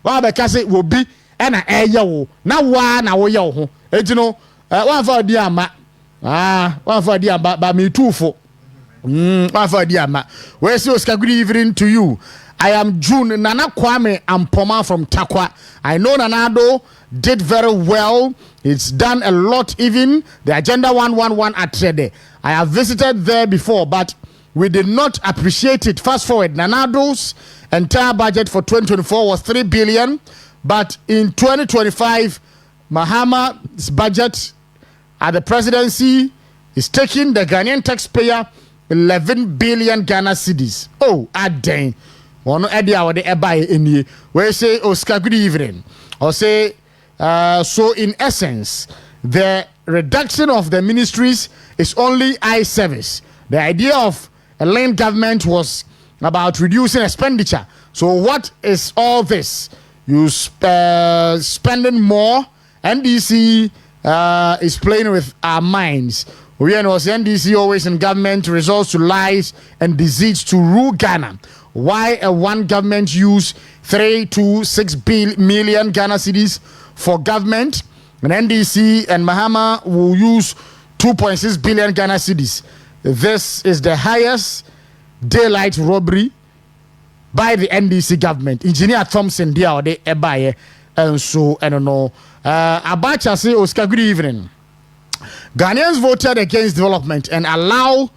Well, because it will be an air yo. Now, one hour yo. It's you know, one for dear ma. One for dear, but me too for. One for dear ma. Where's your good evening to you? I am June Nana Kwame Ampoma from Takwa. I know Nanado did very well. It's done a lot, even the Agenda 111 at Trede. I have visited there before, but we did not appreciate it. Fast forward, Nanado's entire budget for 2024 was 3 billion, but in 2025, Mahama's budget at the presidency is taking the Ghanaian taxpayer 11 billion Ghana cedis. Oh, dang. One idea what they buy in here. Where say Oscar good evening. Or say so in essence the reduction of the ministries is only eye service. The idea of a lane government was about reducing expenditure. So what is all this? You spending more. NDC is playing with our minds. We know NDC always in government resorts to lies and deceit to rule Ghana. Why one government use 3 to 6 million Ghana cedis for government, and NDC and Mahama will use 2.6 billion Ghana cedis. This is the highest daylight robbery by the NDC government. Engineer Thompson dia or the ebaye and so I don't know. Abacha say Oscar good evening. Ghanaians voted against development and allow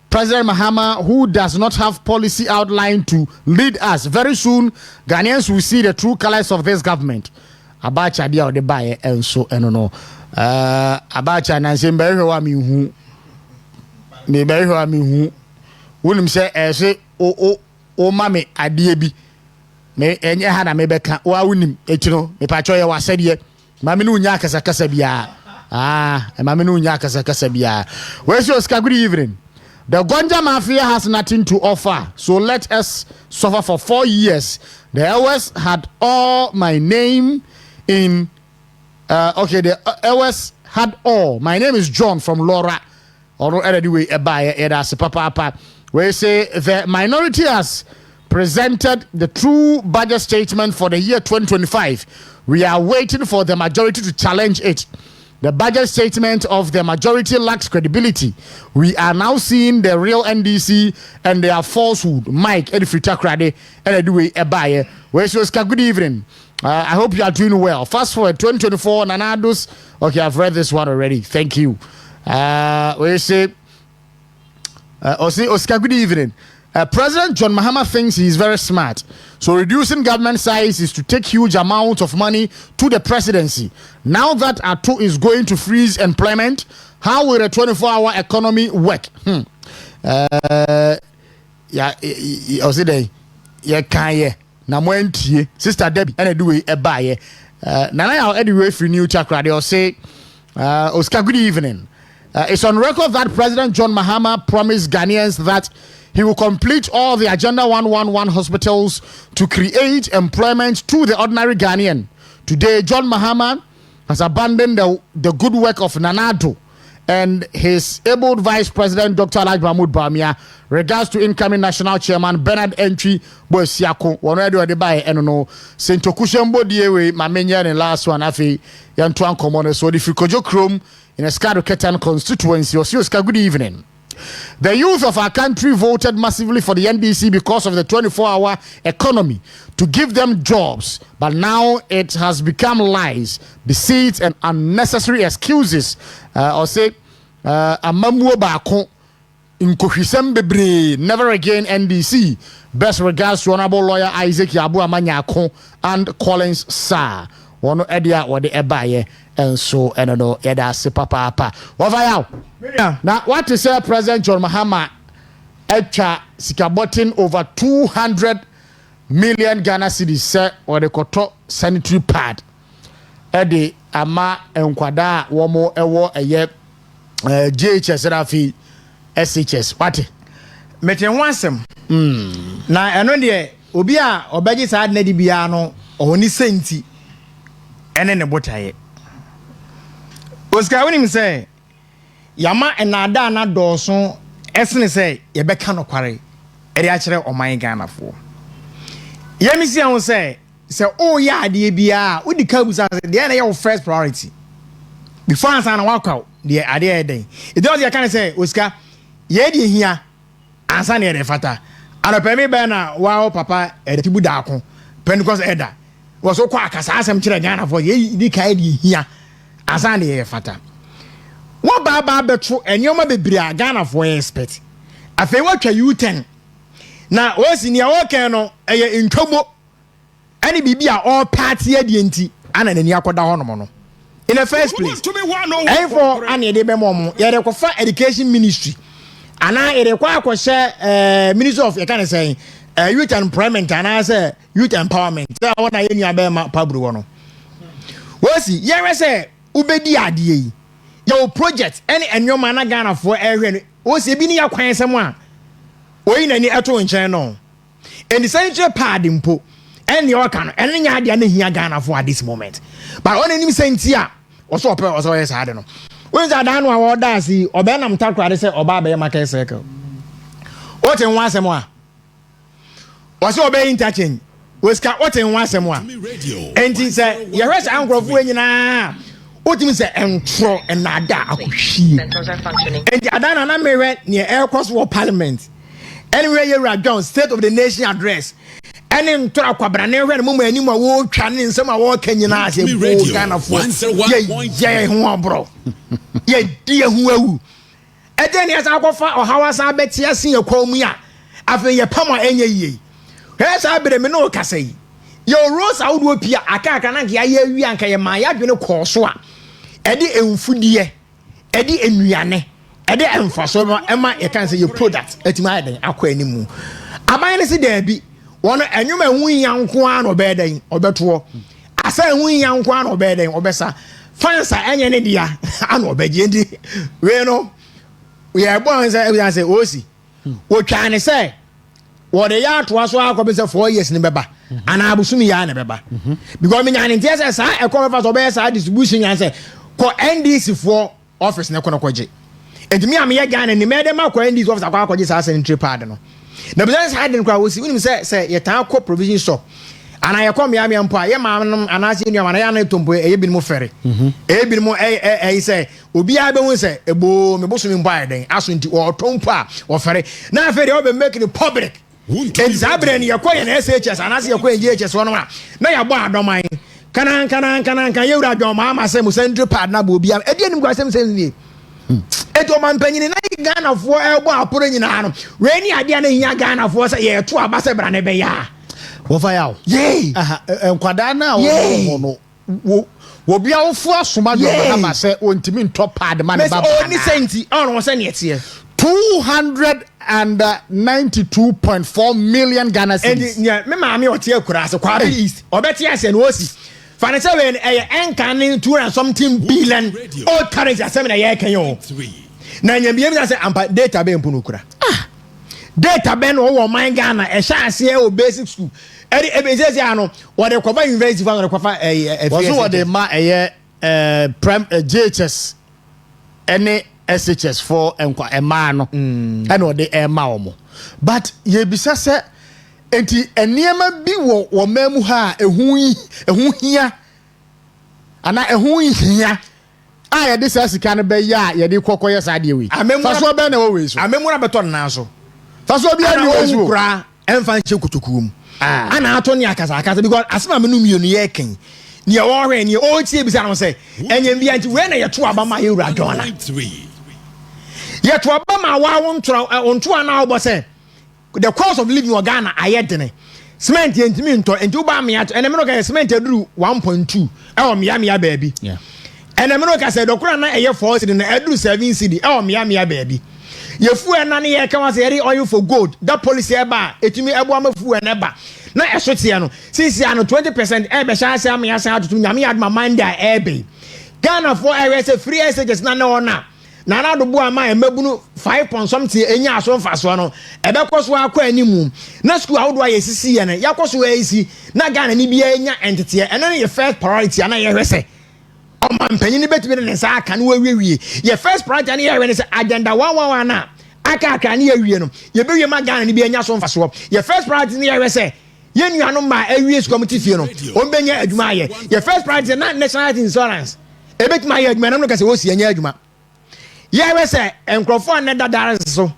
President Mahama, who does not have policy outline to lead us. Very soon, Ghanaians will see the true colors of this government. Abacha dia de baye and so I don't know. Abacha na se mbere wa mi hu. Me mbere wa mi hu. Wonim se say o mame adie bi. Me enye ha na me beka wa wonim etino me pa choye wa sede. Mame no nya kasa kasa bia. Mame no nya kasa kasa bia. Where's your good evening? The Gonja Mafia has nothing to offer, so let us suffer for 4 years. The LS had all my name in. The LS had all. My name is John from Laura. Or anyway, Papa. Where say the minority has presented the true budget statement for the year 2025. We are waiting for the majority to challenge it. The budget statement of the majority lacks credibility. We are now seeing the real NDC and their falsehood. Mike, Edifrita Krade, Edway Ebaye. Where's your good evening? I hope you are doing well. Fast forward 2024, Nanados. Okay, I've read this one already. Thank you. We say, Oscar, good evening. President John Mahama thinks he is very smart. So reducing government size is to take huge amounts of money to the presidency. Now that Ato is going to freeze employment, how will a 24-hour economy work? Sister Debbie, and I do a buy. Nana, anyway, for new chakra, they'll say, Oscar, good evening. It's on record that President John Mahama promised Ghanaians that he will complete all the Agenda 111 hospitals to create employment to the ordinary Ghanaian. Today, John Mahama has abandoned the good work of Nanado and his able Vice President Dr. Alhaji Mahmoud Bawumia regards to incoming National Chairman Bernard Entry Boesiako. One radio de buy enono Sento Kushembo diewe mamenya in last one afi yantuan common so the Frikojo Chrome in a Skado Ketan constituency. Oscar, good evening. The youth of our country voted massively for the NDC because of the 24-hour economy to give them jobs. But now it has become lies, deceit, and unnecessary excuses. Or say, Amamuo Bako, Inkohisem Bebre, never again NDC. Best regards to Honorable Lawyer Isaac Yabu Amanyako and Collins Sa. One idea what the ebaye and so and no eda se papa. Now what is President John Mahama echa sikabotin over 200 million Ghana cedis say or the koto sanitary pad. Ede ama enkwada womo ewo eye GHS rafi SHS. What? Meten wansem. Na eno de obi a obeji sa na di bia no oni senti ene ne botaye. Oscar when him say yama enada na doso esene say ye beka no kware e de a kire oman Ghana fo. Yemi si an say o ya ade bia odi kabusa de na your first priority before answer na wakwa de ade e den e don dey kan say Oscar ye de hia answer na e fata anopemi be na wa papa e de tibu da ko Pentecost elder was so kwa akasa asem kire Ghana for ye di kai de hia answer na e fata wo baba beto enyoma bebria Ghana for expert afei watwa U10 na o senior o ken no eye ntwomo ani bibia all party adienti ana nani akoda hono no in the first place and for ani de be mom ye de kofa education ministry ana ye de kwa akose ministry of you can say youth employment ana say youth empowerment that one na ye nua be ma pabru wono wo si ye say ubedi ade yi your project any enyoma na Ghana for ehwe wo si bi ni yakwan sem a oyi nani eto nchen no and the sanitary pad impo and your can and nya ade na hia Ghana for at this moment but on any senti a also ope also yes ade no when za dan no a order si obe nam takwa de say oba be market circle what in one sem a was obe interchange was ka what in one sem a and he say your rest angrofu nyina what you say entro and nada akuhie and adana na mewe near air cross war parliament anywhere you are John state of the nation address and in Trakwabra never mum anymore wo twane nsem a wo kanyina ase bo Ghana for ye ho bro ye die ho awu e den yes akofa ohawasa betia sen yakwamu a afa ye pama enye yi he sa bere me no kasai yo rose awdo pia aka na nka ye wi anka ye ma ya dwene koso a e de emfudie e de enuane e de emfaso ema ye kan say ye product etima den akwa animu aban ne se da bi wono enwuma hu yanko an obeden obeto asa hu yanko an obeden obesa fansa enye ne dia an obeje ndi we no we are born say osi wo twa ne say wo de ya to aso akọ be say 4 years ne beba ana abusumi ya ne beba because me nyan ntia say sa e come fa so be say distribution yan say ko NDC for office ne kono koje enti me am ye Ghana ni me de ma ko NDC office akọ koje sa sanitary pad no na business had in kwa wosi unim say ye tan ko provision store ana ye kom ya me mpo ye ma ana se nua mana ya na tombo ye bi mo fere e bi mo say obi a be hu say ebo me boso me mpo aden aso nti o tompo a o fere na fere o be make it public and zabre ni ye ko ye na SHS ana se ye ko GHS wono na ya bo adoman kana ye wura dwon ma say mo central pad na bo obi a e di anim kwa sem ni Eto man penyin na Ghana for elbo aporo nyina no we ni ade na hiya Ghana for say ye to abase bra ne be ya wo fa ya ye enkwada na wo no wo bia wo fu asoma do ma say ontimi ntop pad man ba ba ni senti on wo say ne tie 292.4 million Ghana cedis. Me maami o tie akura ase kwa east obeti ase no osi financial we enkan 2 and something billion old currency asem na ye kan yo na nyambie bi say ampa data be mpu no kura data be no wo man Ghana e sha ase o basic school eri ebezezi ano wo de kofa university fa wo de kofa wo de ma JHS any SHS for enkwa ema no and o de ema omo but ye bisa se enti eniema bi wo mamu ha ehu hia ana ehu hia a ye de sika no be ya ye de kokoye sade we faso be na wo we so amemu na beto na so faso bi ani wo so kura emfa nche kutukuum ana ato ni akasa because asema menu mienu ye ken ni wo hwe ni o tie bisa no se enyem bia nti we na ye to abama ye wura dona ye to abama wa wonto ana obo se the cost of living in Ghana ayedene cement yentimi nto enti uba me ato ene me no ka cement eduru 1.2 e o mia baabi ene me no ka se dokura na eye 4 cedi na eduru 7 cedi e o mia baabi ye fu ena ne ye ka wa se yeri oil for gold that policy eba etimi ebo amafu ena ba na esotie no since ya no 20% e be sha ase amia san atutu nyame adma manda ebe Ghana for area say free SHS na ona na do bu ama emabunu 5 point something enya aso mfaso no ebe koso akwa animu na school awodo ayesisi ye ne yakoso ayisi na Ghana ni bia enya entity eno ne first priority na ye hwese o man panyin betimi ne nsa aka na wawie ye first priority na ye hwe ne se agenda 111 na aka na ye wie no ye bewie ma Ghana ni bia enya aso mfaso ye first priority na ye hwese ye nuano ma awie school committee fie no o benya adwuma ye first priority na national insurance ebetima ye adwuma na no ka se wo si enya adwuma we say enkrofo na dadare so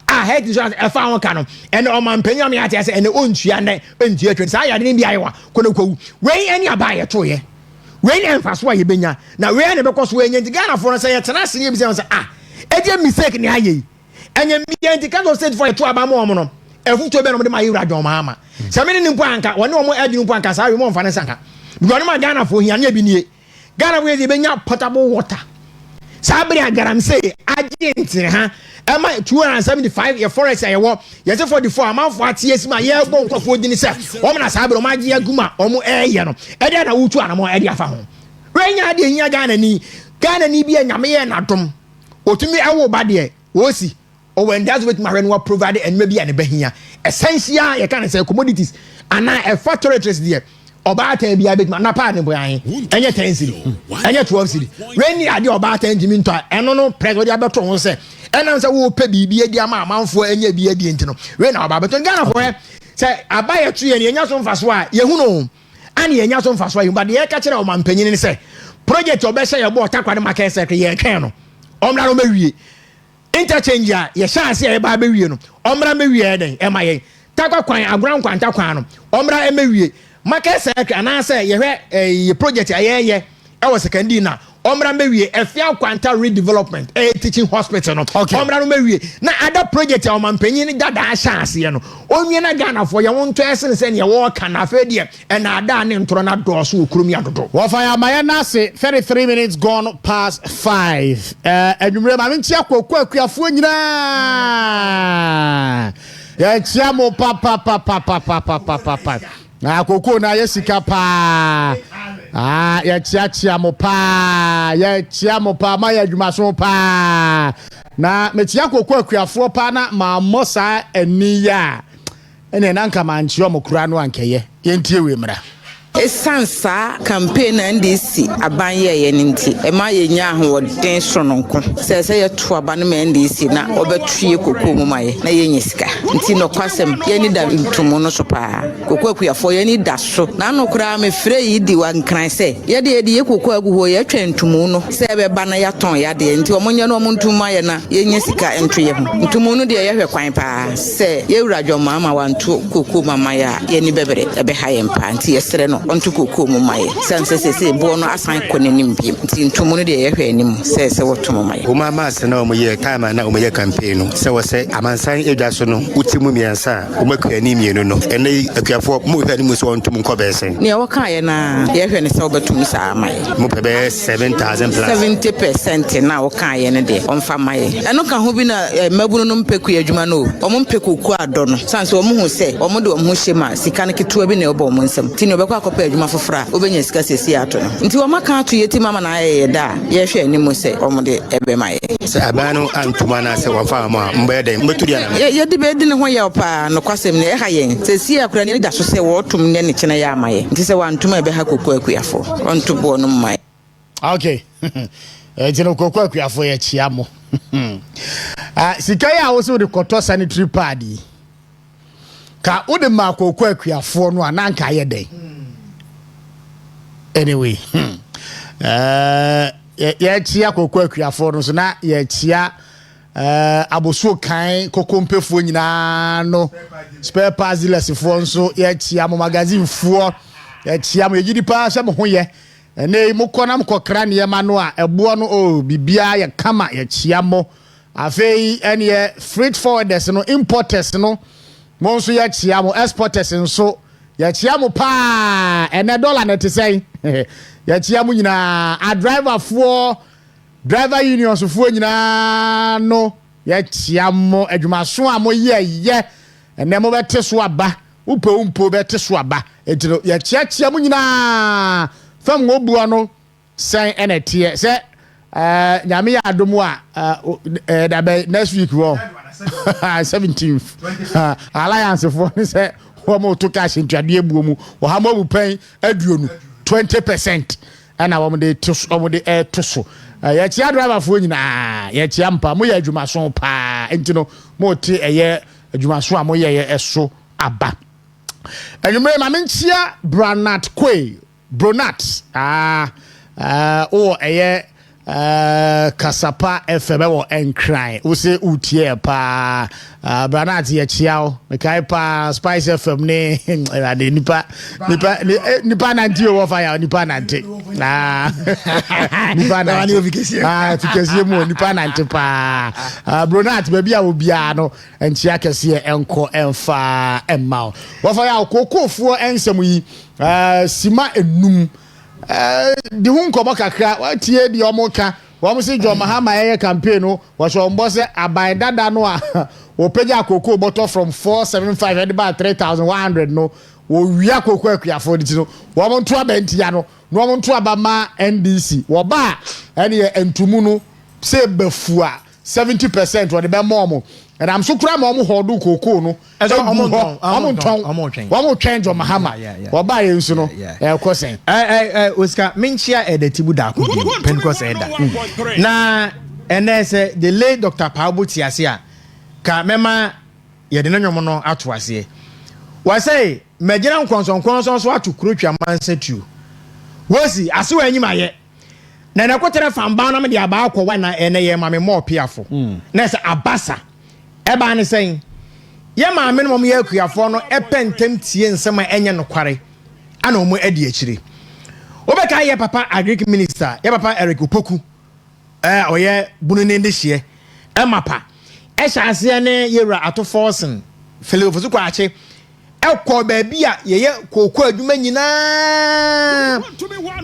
health insurance e fa won ka no ene o man panya me ati ase ene ontua na entua twa sa ya de bi ayewa kono kwawu we ani aba ye to ye we na emfaso ye benya na we na bekoso we nya Ghana for no say ye tena se ye bi say e dey mistake ni aye enye mi enti kan state for to aba mo no efuto be no de ma yura dwon ma ama se me ni mpo anka woni o mo adwun mpo anka sa we mo mfa ne sanka because no ma Ghana for hia na bi nie Ghana we dey benya potable water sabri agaram say agent ha ema 275 ye forest ayewo ye 44 amanfo atie sima ye bo nkofo dini se o mna sabri o magie aguma o mu eye no e de na wutu anamo e de afa ho wenya de hia Ghana ni bi anyame ye na dom otumi ewo ba de wosi o when that's with my renwa provide and maybe an behia essential ye can say commodities ana a factory trace there obata bia bet na pa ne boyan enye 10 cedi enye 12 cedi when ni ade obata njimi nto eno no pressure dia beto ho se enam se wo pe bibia dia ma amanfo enye bia die ntino we na obaba beto Ghana for se abaye tu ye enya so mfaso a ye hu no ani enya so mfaso a ye ba de ye ka kire o mampanyin ni se project obese ye bo takwade market secretary ye twen no omra no mawie interchange a ye chance ye ba bawie no omra mawie den e ma ye takwa kwan agran kwanta kwan no omra e mawie market secretary ana say ye hwe ye project ayeye e was secondary na omra mewie efia kwanta redevelopment teaching hospital no omra no mewie na other project o mampanyin ni dada chance ye no onwie na Ghana for ye wonto ese se ne ye wo kana fa die e na ada ne ntoro na doso okurum ya dodo wo fa ya maye na se 33 minutes gone past 5 adwumre ma nti akokku akuafo nyina ya chiamo pa na koko na yesika pa ya chia mo pa ma ya dwuma so pa na metia koko akuafo pa na ma mosa eniya ene nanka manchi o mokura no ankeye yentie we mra esansa campaign NDC abanye ye ninti e ma ye nya ahoden sononko se ye to abane ma NDC na obetue kokko mu maye na ye nyisika nti no kwasem ye ni da ntumu no so pa kokko akuafo ye ni da so na no kura me frɛ yi di wa nkran se ye de ye kokko agu ho ye twa ntumu no se be ba na ya ton ya de nti omonye no omontumu aye na ye nyisika entwe ho ntumu no de ye hwe kwan pa se ye uradwo mama wanto kokko mama ya ye ni bebere ebe ha ye mpa nti ye sere no onto koko mu maye sense se bo no asan kɔ n'anim bi nti ntomo no de yɛhwɛ anim sɛ wɔtomo maye o mama se na o ye time na o ye campaign no sɛ wɔ sɛ amansan edwa so no uti mu miɛnsa o makua ni mienu no ɛne akuafo mu hwɛ ni mu so ontom kɔ bɛsɛn ne wɔka yɛ na yɛhwɛ ne sɛ wɔbɛtum saa maye mu pɛ 7,000 plus 70% na wɔka yɛ ne de ɔmfa maye ɛno ka ho bi na mabunu no mpeku adwuma no ɔmo mpeku ku adɔ no sanso ɔmo hu sɛ ɔmo de ɔmo ho hyema sika ne ketewa bi na ɔbɔ ɔmo nsam ti ne ɔbɛkɔ akɔpɛ adwuma foforo a obɛnya sika sesi ato no nti ɔmo ka ato yɛti mama na ayɛ da yɛhwɛ anim sɛ ɔmo de ɛbɛma yɛ sɛ aban no antuma na sɛ wɔfa mo a mbɛyɛ dɛn mbɛturi ana yɛde bɛdi ne ho yɛ paa no kwasɛm ne ɛha yɛn sesi akora ne da so sɛ wɔtom ne ne kyena yɛ ama yɛ nti sɛ wantuma ɛbɛha kokɔ akuafo ɔnto boɔ no mma okay ɛti no kokɔ akuafo yɛ kyia mo sika yɛ a wo sɛ wode kɔtɔ sanitary pad yi ka wode ma kokɔ akuafo no a na nka yɛ dɛn anyway yɛkyia kokɔ akuafo no so na yɛkyia abosuo kan kokompefoɔ nyinaa no spare parts dealers foɔ nso yɛkyia mo magazine foɔ yɛkyia mo yɛgyidi paa sɛ mo ho yɛ ɛne mo kɔ na mo kɔkra nneɛma no a ɛboɔ no bibia yɛ kama yɛkyia mo afei ɛne yɛ freight forwarders no importers no mo nso yɛkyia mo exporters nso yɛkyia mo paa ɛnɛ dollar na te sɛn yɛkyia mo nyinaa a driver unions foɔ nyinaa no yɛkyia mo adwumaso a mo yɛ ɛnɛ mo bɛte so aba upompo bɛte so aba etino yɛkyia mo nyinaa fam ngobua no sɛn ɛna tie sɛ nyame yɛ adomo a da bɛ next week wɔ 17th alliance for ne sɛ wo mo to cash ntuade ebuo mu wo ha mo bu pen aduonu 20% ɛna wo mo de to so yɛkyia driver fo nyinaa yɛkyia mpa mo yɛ adwumaso paa enti no mo te ɛyɛ adwumaso a mo yɛ ɛso aba anwumre ma menkyia Bronat ɛyɛ kasapa FM wo enkran wo se utie pa Bronat yɛkyia wo mekai pa Spice FM ne ade nipa nanti wo fa ya nipa nanti nipa nanti fikesi mu nipa nanti pa Bronat ba bia wo bia no entia kese enko emfa emma wo fa ya kokofo ensem yi sima enum di hun ko kakra watie di omoka wo mo se jo mahama yeye campaign no wo so mbo se aban dada no a wo peja koko bottle from 475 and about 3100 no wo wia koko akuafo di no wo mo nto abantia no no mo nto abama NDC wo ba ene entumu no se bafua 70% wo de be mo and I'm so cry mo hodu koko no omo twɛn jo mahama wo ba ye nso no kosen Oscar menchia edetibu da ko Pentecost eda na ene se the late Dr. Paubo Tiase a ka mema ye de nanwom no ato ase wa say magina nkonson so ato kurotwa mansetu wosi ase wa anyim aye na na kotere famba na me de aba akọ wa na ene ye mame mo piafo na se abasa eba ne sen ye ma me no mo ye akuafo no epentem tie nsema enye no kware ana omo adi akire obeka ye papa agric minister ye papa Eric Opoku oye bunu ne ndehye emapa ehase ne yewra atoforsen Philip kwa ache ekọ baabi a ye kokọ adwuma nyina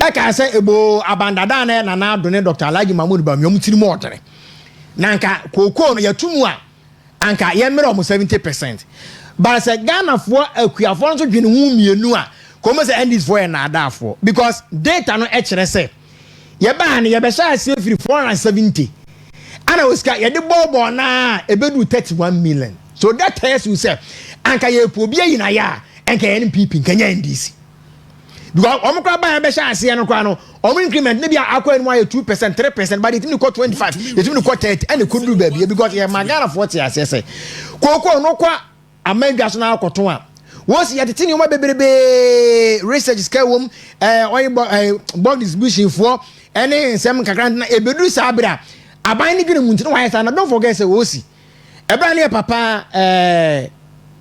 eka se ebo abandada na na adone Dr. Alhaji Mahmoud Bamiom tirimu odere nanka kokọ no yatumu a anka ye mere omo 70% but se Ghana for akuafo nso dwene hu mienu a komo se endis for na adafo because data no ekere se ye ba ne ye be sha ase free 470 ana Oscar ye de bobo na ebedu 31 million so that tells you say anka ye pobia yina ya anka ye NPP nkanya NDC because omukra ba be sha ase no kwa no omu increment ne bia akwa enu aye 2% 3% but it no 25 it no 30 and could do baby because ye magara 40 ase say koko no kwa amandwa so na akoto a wosi yatete ni o ma beberebe research scale wom oy board distribution for any nsem kakra na ebedu sabra aban ni dwene munti no wa yesa na don't forget say wosi eba ne papa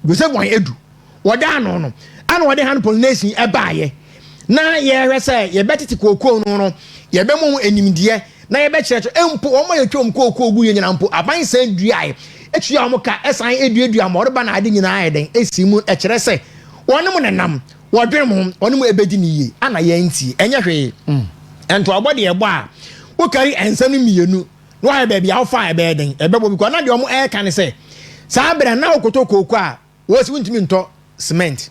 go say wan edu woda no no ana wode hand pollination eba ye na ye say ye betiti kokoo no ye be mu enimdie na ye be kyerɛ empo omo ye twom kokoo gu ye nyina mpo aban san duae etua omo ka esan eduadua ma oreba na ade nyina ayeden esimu e kyerɛ sɛ wonem nenam wodwen mo wonem ebedi ni ye ana ye nti enye hwe ento abode ye bo a wo kari ensam mienu no ha ba bia wo fa e be den e be bo bi ko na de omo e ka ne sɛ saa bere na okoto kokoo a wo si wuntimi nto cement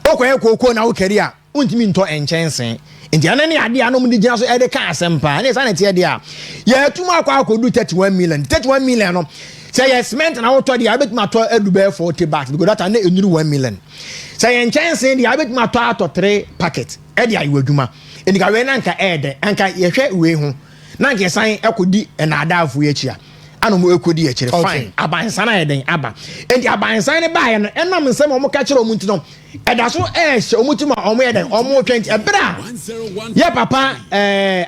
okoye kokoo na wo kari a wuntimi nto enchensen nti anani ade anom di gina so e de ka asempa na sa na tie de a ye tuma akodu 31 million no say yes cement na woto de abet ma to adube 40 bags because that na enuru 1 million say en chance de abet ma to ato 3 packet e de ayi adwuma eni ka we na nka e de anka ye hwe we hu na nke san ekodi na adafo ye chia anom ekodi ye kire fine abansan na eden aba enti abansan ne ba ye no enam nsem o mo ka kire o mu ntino e da so e hye o mu tima o mo ye den o mo 20 e bra ye papa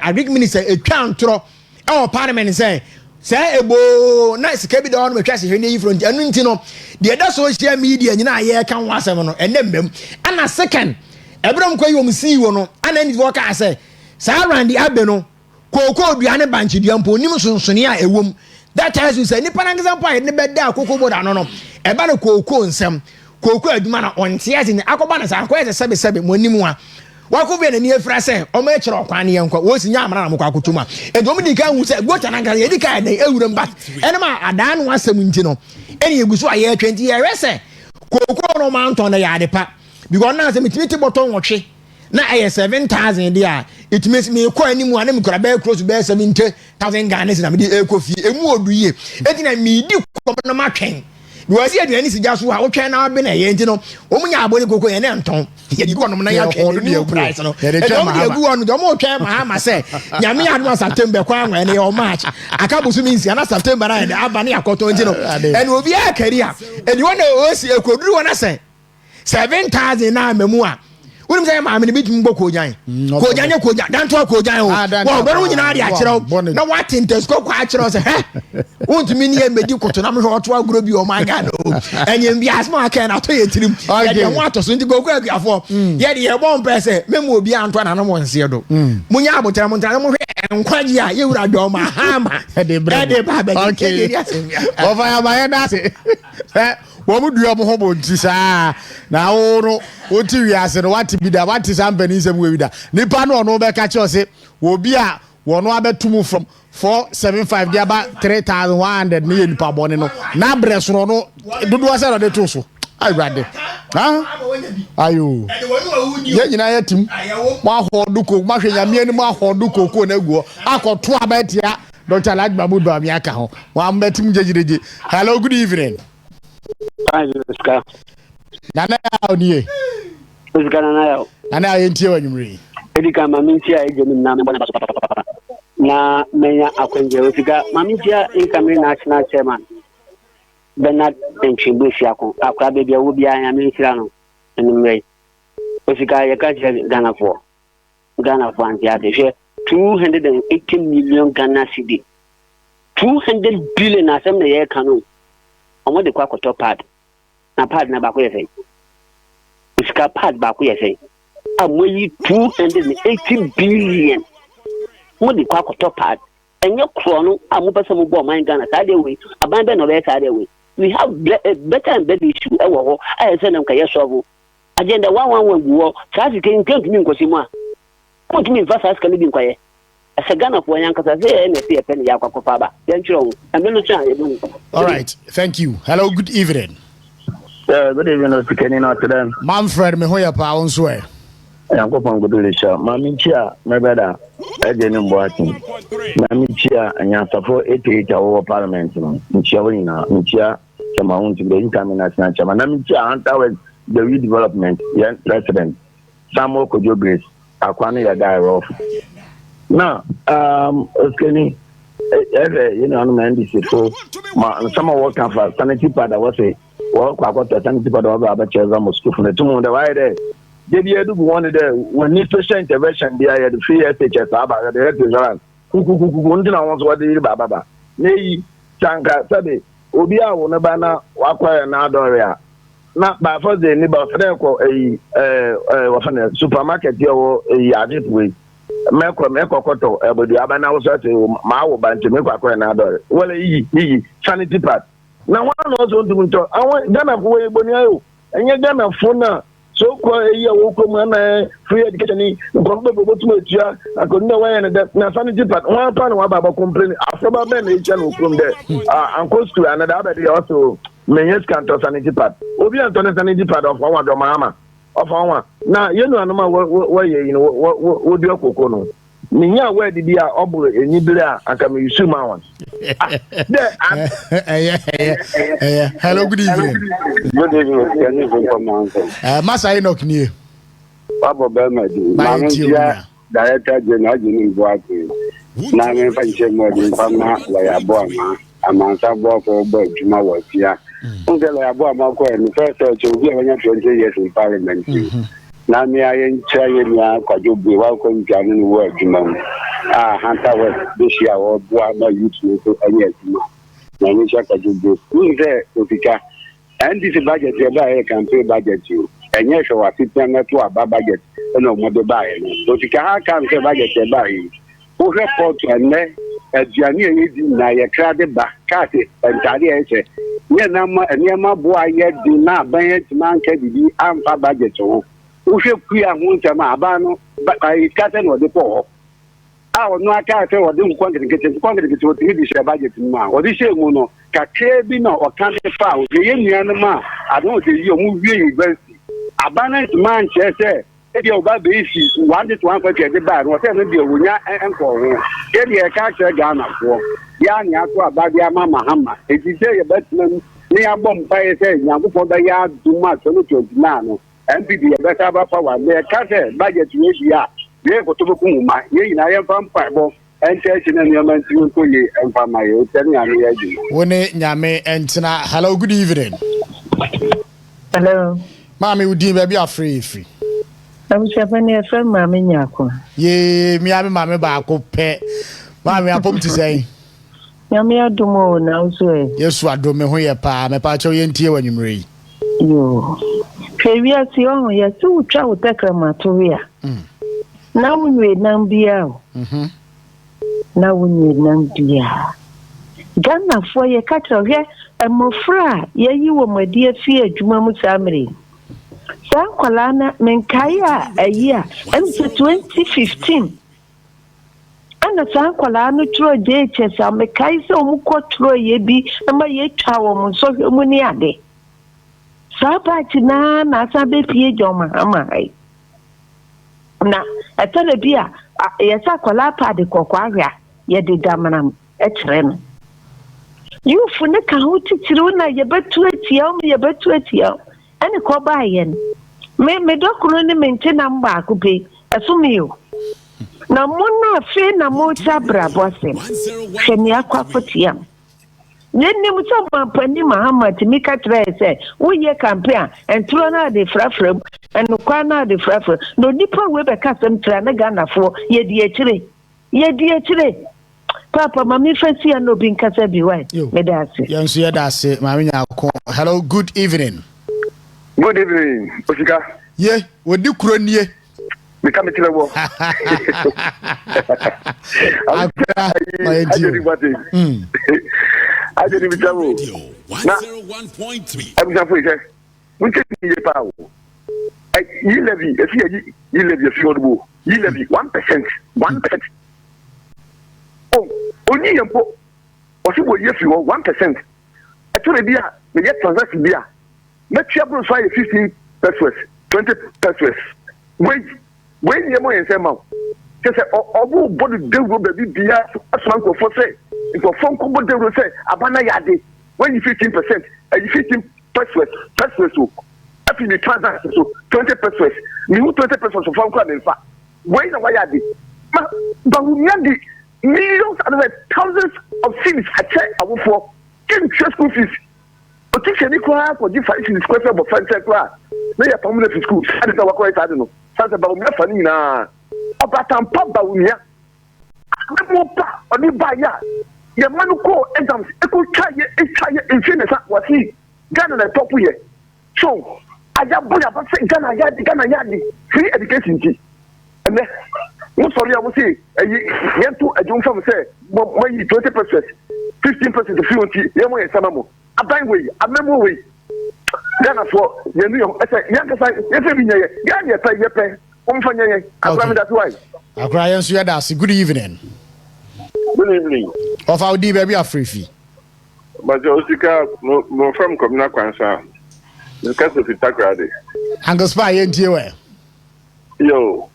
agric minister etwa ntro e o parliament say say ebo na sika bi da on metwa se hwe ne yi front anu nti no de da social media nyina ye kan wasem no enembem ana second ebram kwa yom si wo no ana ni wo ka say sa randi abe no kokoo duane banchi dua mpo nim sonsone a ewom that tells you say ni pan example ne beda kokoo boda no no eba no kokoo nsem kokoo aduma na onte ase ni akoba na sa akoye sebe monim a wakobe na ni efra se o ma ekere okwan ye nkwa wo sinya amara na mokwa akotuma edom di kan hu se gota na ngare ye di kan na ewuram bat ene ma adan no asem nti no ene yeguso aye 20 ye rese kokoo no ma nton na ya de pa because na se mitimi boton wotwe na aye 7,000 dia it means me ko animu ana me kura be close be 70,000 Ghana na me di ekofi emu oduye etina me di ko na matwen because ye aduani sija so a wotwen na be na ye nti no omunya abole kokoo ye na nton ye di ko no na ya twen no price no e do me egu onu do mo twen ma ma se nyame adu September kwa anwa ne o March akabusu mi nsi ana September na de aba na yakoto nti no ene obi a career ene wona osi ekoduru wona se 7,000 na amemu a wonim say ma me bitum gbo kojan dan to kojan o wo beru nyina ade a kire na what intesko kwa a kire say he wontumi ni e medi koto na me hwe oto agro bi o ma ga no enyem bi asma aka na to ye tirim ye de ho atoso nti gogo aguafo ye de ye bon pese memu obi anto na no wonse do munya abotara mo ntana mo hwe enkwaji a ye wura do ma hama e de ba be over ya ba ye da se wo mu duo mo ho bo nti saa na wo no wo ti wi ase no wati bi da wati sampani nsem we bi da nipa no no be ka che o se wo bi a wo no abetumu from 475 dia ba 3,100 ne ye nipa bone no na bresoro no dudu ase no de to so ai brade ayo ye nyina ya tim ma hodu ko ma hwe nyame ani ma hodu kokoo na guo akoto abetia Dr. Lajba Mudu amiaka ho wa mbetim jejireje. Hello, good evening. Hi, Oscar. Nana oniye. Oscar nana. Nana yentie wanyumri. Edika mamintia ejemi na mbona baso papa. Na menya akwenje Oscar mamintia incoming national chairman. Bernard Enchimbusi akwa bebia wo bia ya mintia no. Enumwe. Oscar yakaje Ghana for antia de 280 million Ghana cedi. 200 billion asem na ye kanu. Omo de kwa koto pad. Na pad na ba ko yese. Iska pad ba ko yese. Amoyi 280 billion. Mo de kwa koto pad. Enye kro no amu pese mo bo man Ghana sa de we. Aban be no be sa de we. We have better and better issue e wo ho. I say nam ka ye solve. Agenda 111 guo. Sa si ken mi nkosi mu a. What mean vasa can be quiet? As a gun of one young a penny yakapa. All right, thank you. Hello, good evening. Good evening, Osikani to them. Manfred Mehoya Pound Swear. I'm going to do show. Mammy Chia, my brother, again in Boating. Mammy Chia and Yasafo 88 over Parliament in Chiawina, Michia, Chamaun to the incoming national chairman. Mammy Chia, Antawa, the redevelopment, young president, Samuel Kojo Grace. Akwani ya guy off. Now, Osikani, you know, I'm an so some of what for sanity pad. I was say, well, I got the sanity pad over about Chelsea school from the tomb on the way there. Did you do one of the when this special intervention, they had the free SHS about the restaurant. Who wants what they baba. Nay, Chanka, Sabi, Obia, Wonabana, Wakwa, and Adoria. na by first day ni ba fere ko wafana supermarket yo adip we meko koto ebodu abana wo so te ma wo bante meko akọ na adore wala yi sanity pad na one also ndum to awon Ghana ko we boni ayo enye Ghana fo na so ko wo ko mu na free education ni ko be botu etua akonna wa ya na sanity pad one pa na wa baba complain afoba be na echa no krom de anko school another abedi also menyes kanto sanity pad obi anto na sanity pad of one do mama of one na yenu anoma wo ye wo di okoko no ninya wa didi a oburu enyibire a aka me yusu ma wan hello good evening. Good evening. Can you go Manso? Masa Enoch nie. Babo Bemadi. Manager Director General Jini Boati. Na me fanche mo di fama la ya bo ma. Amansa bo ko bo juma wo tia. Unge la ya bo ma ko en first to we anya 20 years in parliament. Na me ayen chaye mi akwajo bi wa ko ntianu ni wo juma. Hanta we this year wo bo na youth so anya juma. Na ni shaka jubo. Unge ofika and this budget a campaign budget you and yes or sitting to a budget no more the buy so you can say budget buy who report and a January na ya crowded back cat and Talia say near my boy yet do not buy it man can be ampa budget so who should clear one time abano but I cut or the poor. I was not careful or didn't quantity to the budget now or this year mono Kakebino or County Fowl, the Indian man. I don't see you movie university. A balance man says, if your baby wanted to forget the bad, whatever you and for him. Get your character Ghana for Yan Yakwa Badia Mama Hamma. If you say a batsman near Bombay, say, Yaku for the yard too much, so to Nano, and be a better power. Their castle budget ratio. They go to the Kuma, ye I am vampire. And nyame entina. Hello, good evening. Hello. Mami udi baby are free. I'm Japanese friend Mami Nyako. Ye mi ami mami ba ko pe. Mami apom ti say. Nyame adomo na so e. Yesu adome ho ye pa me pa cho ye ntie wanyumre. Yo. Previous yon ye su twa utakra to ya. Na munwe nam bia. Na wunye nambia Ghana for ye katro mofra ye yi wo madi afi adwuma mu samre san kwala na menkaya ayia em 2015 ana san kwala no tro je chesa mekai se omu kotro ye bi ma ye twa wo mu so mu ni ade sa ba ti na sa be pie joma ama ai na etele bia ye sa kwala pa de kokwa ye de damanam etrem you fune ka hotitiro na ye betu atia ene ko ba yen me dokuro ne mentena mba akupe asumio na mona fe na mo chabra bosem hwemi akwafotia nenne muso mampani Muhammad mika trese wo ye campaign entro na de frafram eno kwa na de frafram no dipa we be kasem tra na Ghana fo ye di etire Papa mami fancy and no being kasa bi why me da se yanso ye da se mami nyako. Hello, good evening. Good evening Osika. Ye wodi kuro nie me come tell wo I didn't tell you 101.3 I'm just for you we take you power you levy if you levy if you levy 1% oh only yampo osibo yefi 1% atore bia me get transaction bia me trouble for 15 pesos 20 pesos when you mo ensema say obu body dewo baby bia asman ko for say ko fon ko body dewo say abana yade when you 15% and you 15 pesos so after the transaction so 20 pesos me 20 pesos so fon ko na fa when na yade but we need millions and thousands of cities at our for getting school fees. But teach any class for different in square of French class. They are permanent school. I don't know what I don't know. Sounds about me funny now. About Papa Unia. I'm more on the buyer. Your man who call exams, I could try in China was he. Ghana the top here. So aja boya ba say Ghana yadi free education ti. And mo sorry I say yentu adwum fam say mo yi 20%, 15% of free ti ye mo yesama mo. Aban we, amemo we. Ghana for yenu say yankasa yefe bi nyeye. Ghana yepe. Umfanya ye. Abrami that why. Akra yensu yada say good evening. Good evening. Of our D baby Afrifi. But Osika no from Komina Kwansa. The case of Itakrade. Uncle Spy yentie we. Yo,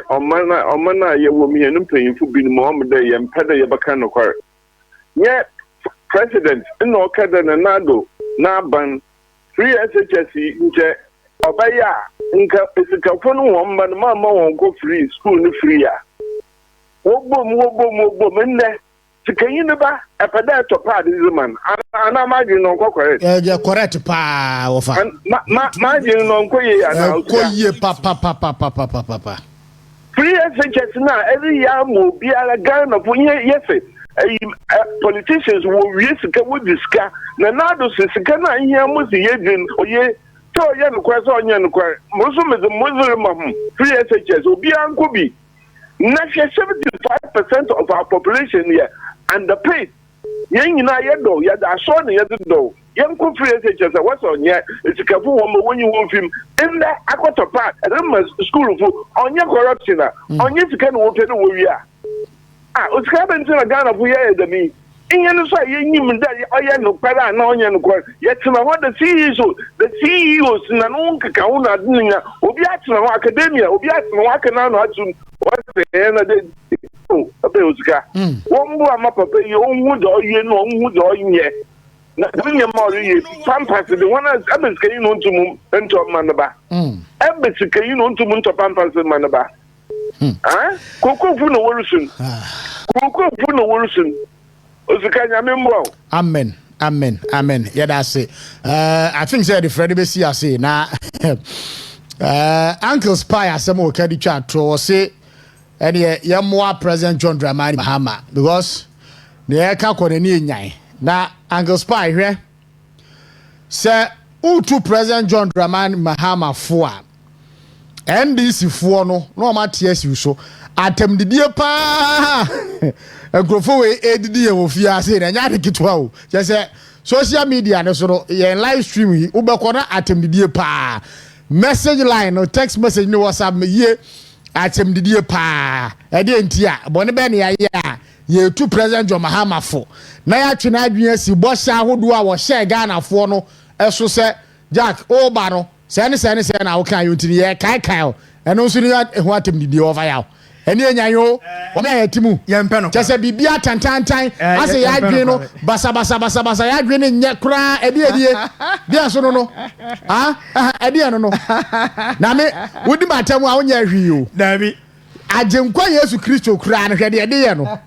Omana ye wo me enum panyimfo bi no Muhammad ye mpeda ye baka no kware. Ye president no kada na nado na ban free SHS nche obaya nka esikafo no wo mba no mama won go free school no free a. Wo bom nne sikayin ba epada to pa this man ana imagine no correct correct pa ofa imagine no koye ana koye pa free SHS na every year mo biara Ghana for yes politicians will risk we discuss na do sika na here mo se yedin oye to ye no kwa so onye no kwa mo so me mo free SHS obi anko bi na 75% of our population here underpaid. Yen na yedo ya da so na yedo. Yen ko free SHS what's on here it's careful one when you want film in the akwato part school for onye corruption onye sika no wo pe no wo wi a osika ben na Ghana for here da mi inye no so yen yim da oye no kwara na onye no kwara yetina what the CEOs na no nkaka wo na adnya obi atina ho academia obi atina ho akana no atum what's the na de abe osika won ama papa yi onwu do ye no onwu do nye na binye ma ori pampas de wana abe sika yi no ntum ento manaba abe sika yi no ntum ento pampas manaba kokofu no wolusun osika nyame mbo amen yada say I think say the Freddy be see say na Uncle Spy asem o kadi twa to say and ye more President John Dramani Mahama because the eka konani nyan na Uncle Spy hwe say utu President John Dramani Mahama fo a NDC fo no ma TSU so atem didie pa agrofo we edidi ye wo fia say na nya de kitwa o je say social media ne so no ye live stream yi ubekọ na atem didie pa message line or text message no WhatsApp me ye atem didie pa e de ntia bone be ne ya ye tu President John Mahama fo na ya twe na adwen asi bo sha hodo a wo share Ghana fo no eso se Jack o ba no se na wo kan yo ntiri ye kai o eno so ni ho atem didie over ya eni enyanyo o me atimu ye mpe no chese bibia tantantan ase ya adwen no basa ya adwen ne nye kra edie bia so no edie no na me wodi matam a wonya hwi o na bi ajenkwa Yesu Kristo kra no hwede edie no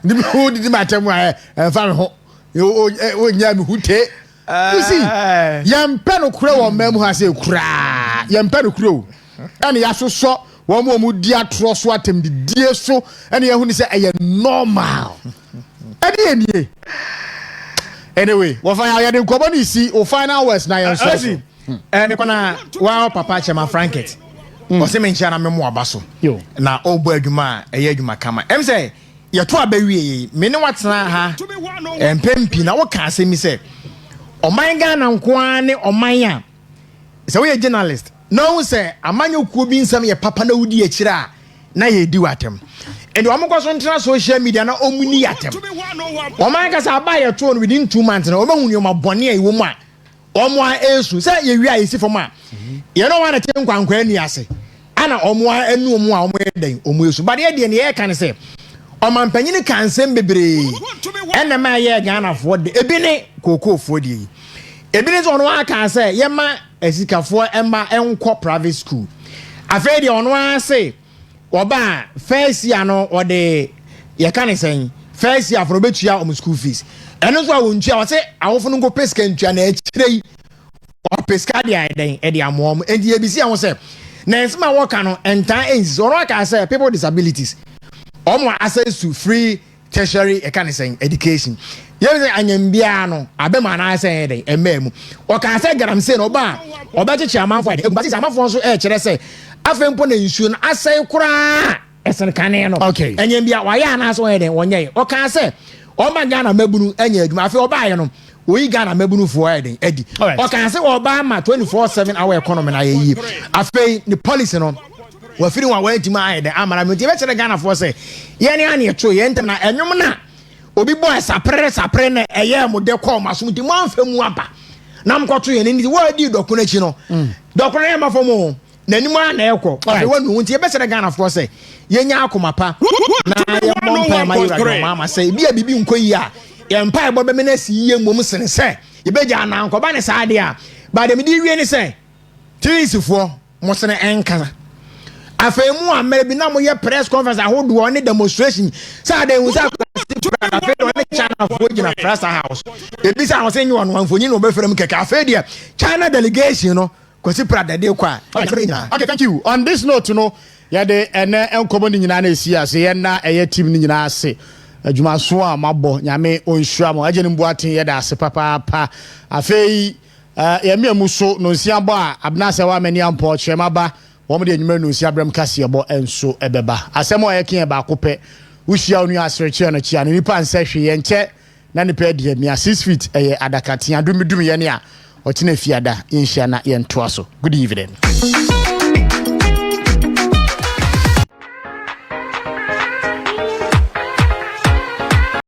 ni bi wodi matam a fa me ho o nya mi hute you see ye mpe no kra wo mem ha se kra ye mpe no kra o ene ya so womu di atro so atem di die so ene ye hu ni say eye normal ene anyway wo fa ya de nkobo ni si o final words na ye so ene kona wa papa chema franket o se me nchia na me mo abaso na obo adwuma eye adwuma kama em say ye to abawie me ne watena ha empempi na wo ka asemi say oman Ghana nkoa ne oman a say we journalist no say amanyo kuo bi nsam ye papa na wudi akira na ye di watem and omo so ntra social media na omuni yatem oman ka sa ba ye to within 2 months na omahunu yo mabone a iwo mu a omo a esu say ye wi a yesi fom a ye no wana te nkwankwa ani ase ana omo a anu omo a omo eden omo esu but ye de ne ye kan say oman panyini kan sem bebre enema ye Ghana fo de ebine kokofo de ebine so no aka say ye ma esikafo emma enko private school afei de ono ase oba first year no ode ye kan sen first year for betua om school fees eno so awontua o se awofo no go peska ntua na akirei o peska de aden e de amom enti ebisi awon se na ensema wo kan no entan ensis ono aka say people with disabilities omo access to free tertiary e kan say education ye say anyambia no abema na say den ememu o kan say garamse no ba obechichi amanfo ade but amanfo so e kire say afempo na nsuo no asai kura esen kane no okay anyambia wa ya na so e den wonye o kan say o ma Ghana mabunu anya adwuma afi oba ye no we Ghana mabunu fo eden edi o kan say oba ma 24/7 hour economy na ye afi ni policy no wa firi wa wenti ma eden amara me ti be chere Ghana fo say ye ne ane eto ye ntem na enwom na obi boy sapre na eye mo de call maso ti mo anfa mu aba na mkoto ye ni wa di dokuna chi no dokuna ye mafo mo na nimu na ekọ afi wonu nti ye be chere Ghana fo say ye nya akoma pa na ye mo mpa ma yira ma say bia bibi nkoyi a ye mpa ebo be me na si ye mom sene say ye be ja na nkoba ne saade a ba de me di wie ni say tirisifo mo sene enka afemu amere bi na mo ye press conference ahodo on demonstration say dey hu say afe do ne China fo gina press house e bi say ho say nyi won fonyi no be frem keke afe de China delegation no kwasi prada de kwa okay thank you on this note no ya de ene enkomo ni nyina na esi ase ye na eye team ni nyina ase adwuma so a mabo nyame onhura mo agye ni mboaten ye da ase papa pa afei ye miamu so no nsiabo a abna se wa mani ampo chema ba wo de enyuma no nsiabrem kase ebo enso ebeba asemo ye kin ba kope wuhia onu asreche no chia no nipa nsehwe ye nche na nipa de mi 6 feet eye adakatia dum ye ne a otena fiada inhia na ye ntoaso good evening